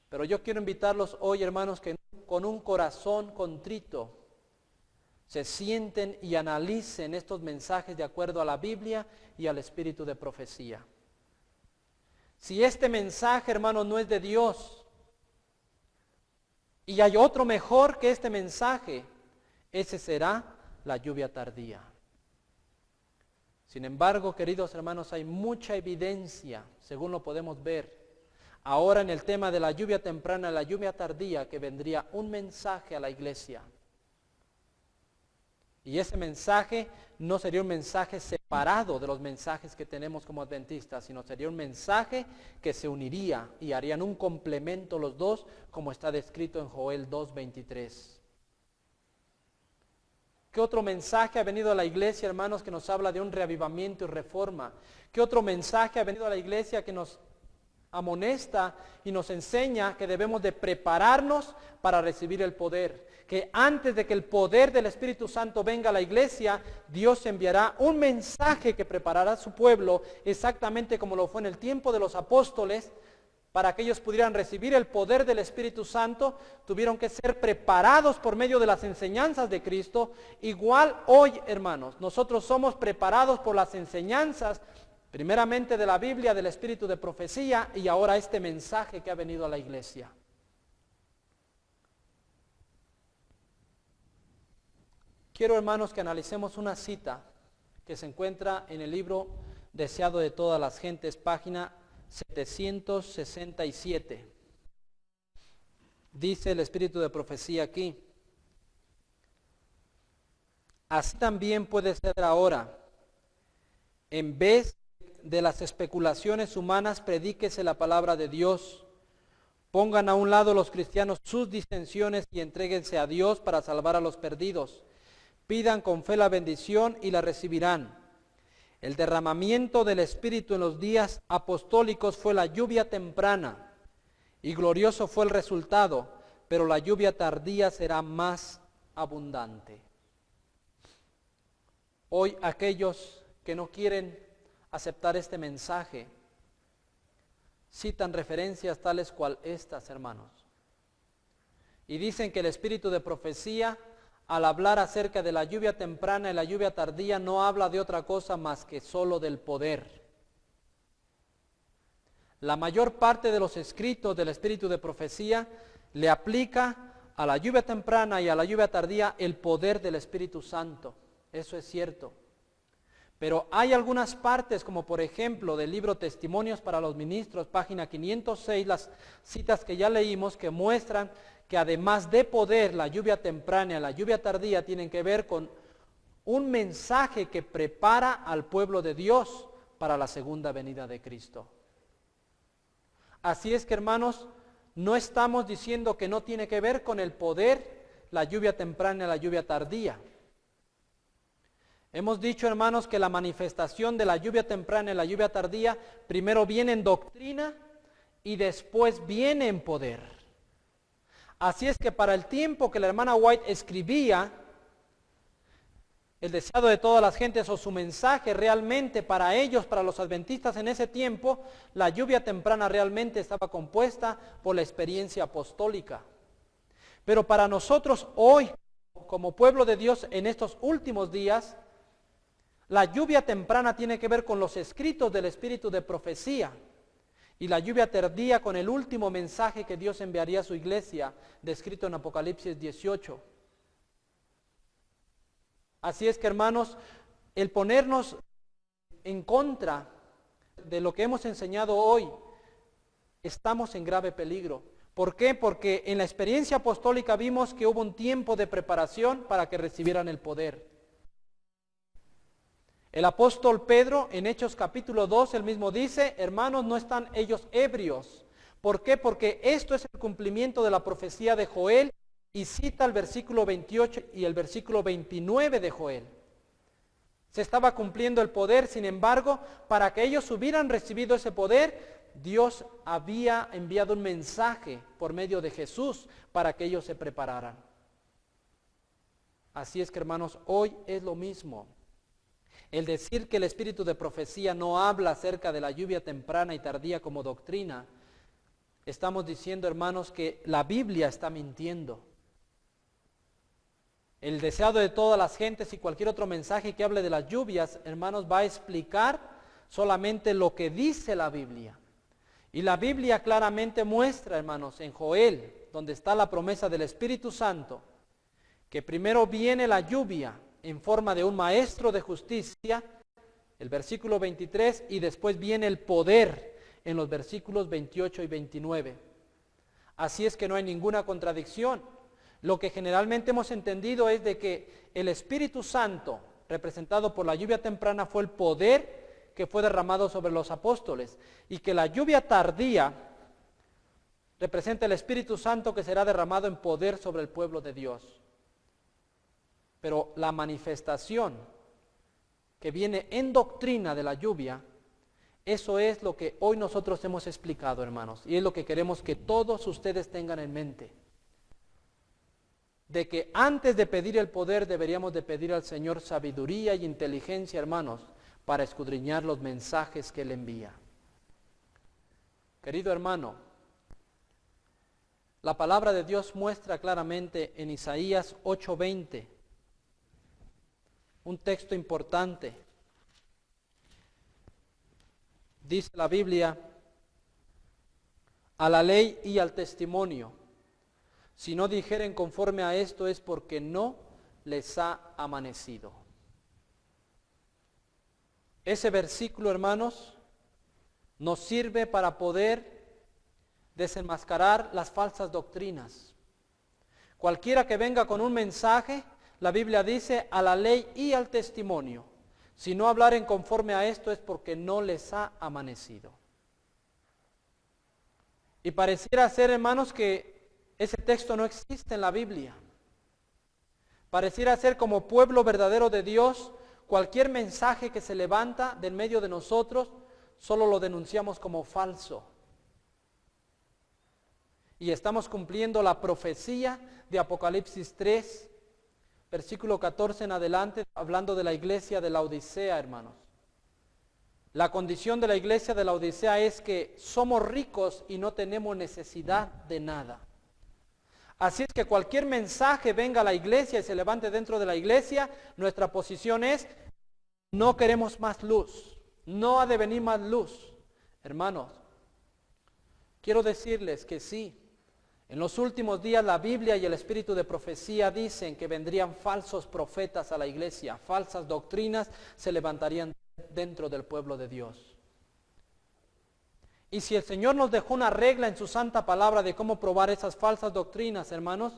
Pero yo quiero invitarlos hoy, hermanos, que con un corazón contrito se sienten y analicen estos mensajes de acuerdo a la Biblia y al espíritu de profecía. Si este mensaje, hermanos, no es de Dios y hay otro mejor que este mensaje, ese será la lluvia tardía. Sin embargo, queridos hermanos, hay mucha evidencia, según lo podemos ver, ahora en el tema de la lluvia temprana y la lluvia tardía, que vendría un mensaje a la iglesia. Y ese mensaje no sería un mensaje separado de los mensajes que tenemos como adventistas, sino sería un mensaje que se uniría y harían un complemento los dos, como está descrito en Joel 2:23. ¿Qué otro mensaje ha venido a la iglesia, hermanos, que nos habla de un reavivamiento y reforma? ¿Qué otro mensaje ha venido a la iglesia que nos amonesta y nos enseña que debemos de prepararnos para recibir el poder? Que antes de que el poder del Espíritu Santo venga a la iglesia, Dios enviará un mensaje que preparará a su pueblo, exactamente como lo fue en el tiempo de los apóstoles. Para que ellos pudieran recibir el poder del Espíritu Santo, tuvieron que ser preparados por medio de las enseñanzas de Cristo. Igual hoy, hermanos, nosotros somos preparados por las enseñanzas, primeramente de la Biblia, del Espíritu de profecía, y ahora este mensaje que ha venido a la iglesia. Quiero, hermanos, que analicemos una cita que se encuentra en el libro Deseado de todas las gentes, página 767. Dice el espíritu de profecía aquí: así también puede ser ahora. En vez de las especulaciones humanas, predíquese la palabra de Dios. Pongan a un lado los cristianos sus disensiones y entréguense a Dios para salvar a los perdidos. Pidan con fe la bendición y la recibirán. El derramamiento del Espíritu en los días apostólicos fue la lluvia temprana y glorioso fue el resultado, pero la lluvia tardía será más abundante. Hoy aquellos que no quieren aceptar este mensaje citan referencias tales cual estas, hermanos. Y dicen que el espíritu de profecía, al hablar acerca de la lluvia temprana y la lluvia tardía, no habla de otra cosa más que solo del poder. La mayor parte de los escritos del espíritu de profecía le aplica a la lluvia temprana y a la lluvia tardía el poder del Espíritu Santo. Eso es cierto. Pero hay algunas partes, como por ejemplo del libro Testimonios para los Ministros, página 506, las citas que ya leímos, que muestran que además de poder, la lluvia temprana y la lluvia tardía tienen que ver con un mensaje que prepara al pueblo de Dios para la segunda venida de Cristo. Así es que, hermanos, no estamos diciendo que no tiene que ver con el poder, la lluvia temprana y la lluvia tardía. Hemos dicho, hermanos, que la manifestación de la lluvia temprana y la lluvia tardía primero viene en doctrina y después viene en poder. Así es que para el tiempo que la hermana White escribía el deseado de todas las gentes o su mensaje realmente para ellos, para los adventistas en ese tiempo, la lluvia temprana realmente estaba compuesta por la experiencia apostólica. Pero para nosotros hoy, como pueblo de Dios en estos últimos días, la lluvia temprana tiene que ver con los escritos del espíritu de profecía y la lluvia tardía con el último mensaje que Dios enviaría a su iglesia, descrito en Apocalipsis 18. Así es que, hermanos, el ponernos en contra de lo que hemos enseñado hoy, estamos en grave peligro. ¿Por qué? Porque en la experiencia apostólica vimos que hubo un tiempo de preparación para que recibieran el poder. El apóstol Pedro, en Hechos capítulo 2, él mismo dice, hermanos, no están ellos ebrios. ¿Por qué? Porque esto es el cumplimiento de la profecía de Joel, y cita el versículo 28 y el versículo 29 de Joel. Se estaba cumpliendo el poder, sin embargo, para que ellos hubieran recibido ese poder, Dios había enviado un mensaje por medio de Jesús para que ellos se prepararan. Así es que, hermanos, hoy es lo mismo. El decir que el espíritu de profecía no habla acerca de la lluvia temprana y tardía como doctrina, estamos diciendo, hermanos, que la Biblia está mintiendo. El deseado de todas las gentes y cualquier otro mensaje que hable de las lluvias, hermanos, va a explicar solamente lo que dice la Biblia. Y la Biblia claramente muestra, hermanos, en Joel, donde está la promesa del Espíritu Santo, que primero viene la lluvia en forma de un maestro de justicia, el versículo 23, y después viene el poder en los versículos 28 y 29. Así es que no hay ninguna contradicción. Lo que generalmente hemos entendido es de que el Espíritu Santo, representado por la lluvia temprana, fue el poder que fue derramado sobre los apóstoles, y que la lluvia tardía representa el Espíritu Santo que será derramado en poder sobre el pueblo de Dios. Pero la manifestación que viene en doctrina de la lluvia, eso es lo que hoy nosotros hemos explicado, hermanos, y es lo que queremos que todos ustedes tengan en mente. De que antes de pedir el poder deberíamos de pedir al Señor sabiduría y inteligencia, hermanos, para escudriñar los mensajes que Él envía. Querido hermano, la palabra de Dios muestra claramente en Isaías 8:20, un texto importante. Dice la Biblia, a la ley y al testimonio, si no dijeren conforme a esto es porque no les ha amanecido. Ese versículo, hermanos, nos sirve para poder desenmascarar las falsas doctrinas. Cualquiera que venga con un mensaje, la Biblia dice, a la ley y al testimonio. Si no hablaren conforme a esto es porque no les ha amanecido. Y pareciera ser, hermanos, que ese texto no existe en la Biblia. Pareciera ser, como pueblo verdadero de Dios, cualquier mensaje que se levanta del medio de nosotros, solo lo denunciamos como falso. Y estamos cumpliendo la profecía de Apocalipsis 3, versículo 14 en adelante, hablando de la iglesia de la Odisea, hermanos. La condición de la iglesia de la Odisea es que somos ricos y no tenemos necesidad de nada. Así es que cualquier mensaje venga a la iglesia y se levante dentro de la iglesia, nuestra posición es, no queremos más luz, no ha de venir más luz. Hermanos, quiero decirles que sí, en los últimos días la Biblia y el espíritu de profecía dicen que vendrían falsos profetas a la iglesia, falsas doctrinas se levantarían dentro del pueblo de Dios. Y si el Señor nos dejó una regla en su santa palabra de cómo probar esas falsas doctrinas, hermanos,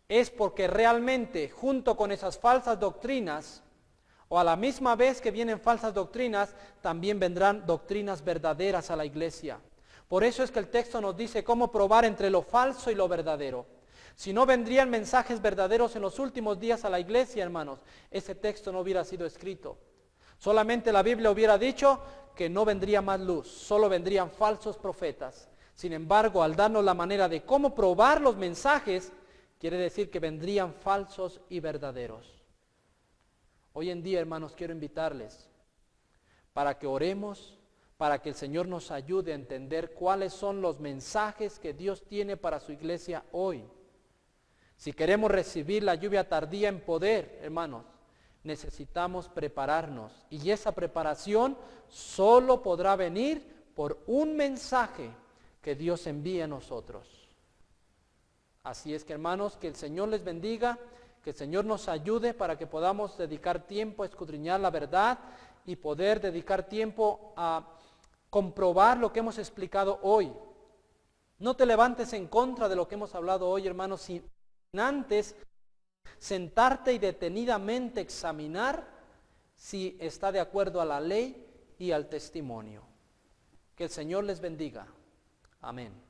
es porque realmente junto con esas falsas doctrinas, o a la misma vez que vienen falsas doctrinas, también vendrán doctrinas verdaderas a la iglesia. Por eso es que el texto nos dice cómo probar entre lo falso y lo verdadero. Si no vendrían mensajes verdaderos en los últimos días a la iglesia, hermanos, ese texto no hubiera sido escrito. Solamente la Biblia hubiera dicho que no vendría más luz, solo vendrían falsos profetas. Sin embargo, al darnos la manera de cómo probar los mensajes, quiere decir que vendrían falsos y verdaderos. Hoy en día, hermanos, quiero invitarles para que oremos, para que el Señor nos ayude a entender cuáles son los mensajes que Dios tiene para su iglesia hoy. Si queremos recibir la lluvia tardía en poder, hermanos, necesitamos prepararnos. Y esa preparación solo podrá venir por un mensaje que Dios envíe a nosotros. Así es que, hermanos, que el Señor les bendiga, que el Señor nos ayude para que podamos dedicar tiempo a escudriñar la verdad y poder dedicar tiempo a comprobar lo que hemos explicado hoy. No te levantes en contra de lo que hemos hablado hoy, hermanos, sin antes sentarte y detenidamente examinar si está de acuerdo a la ley y al testimonio. Que el Señor les bendiga. Amén.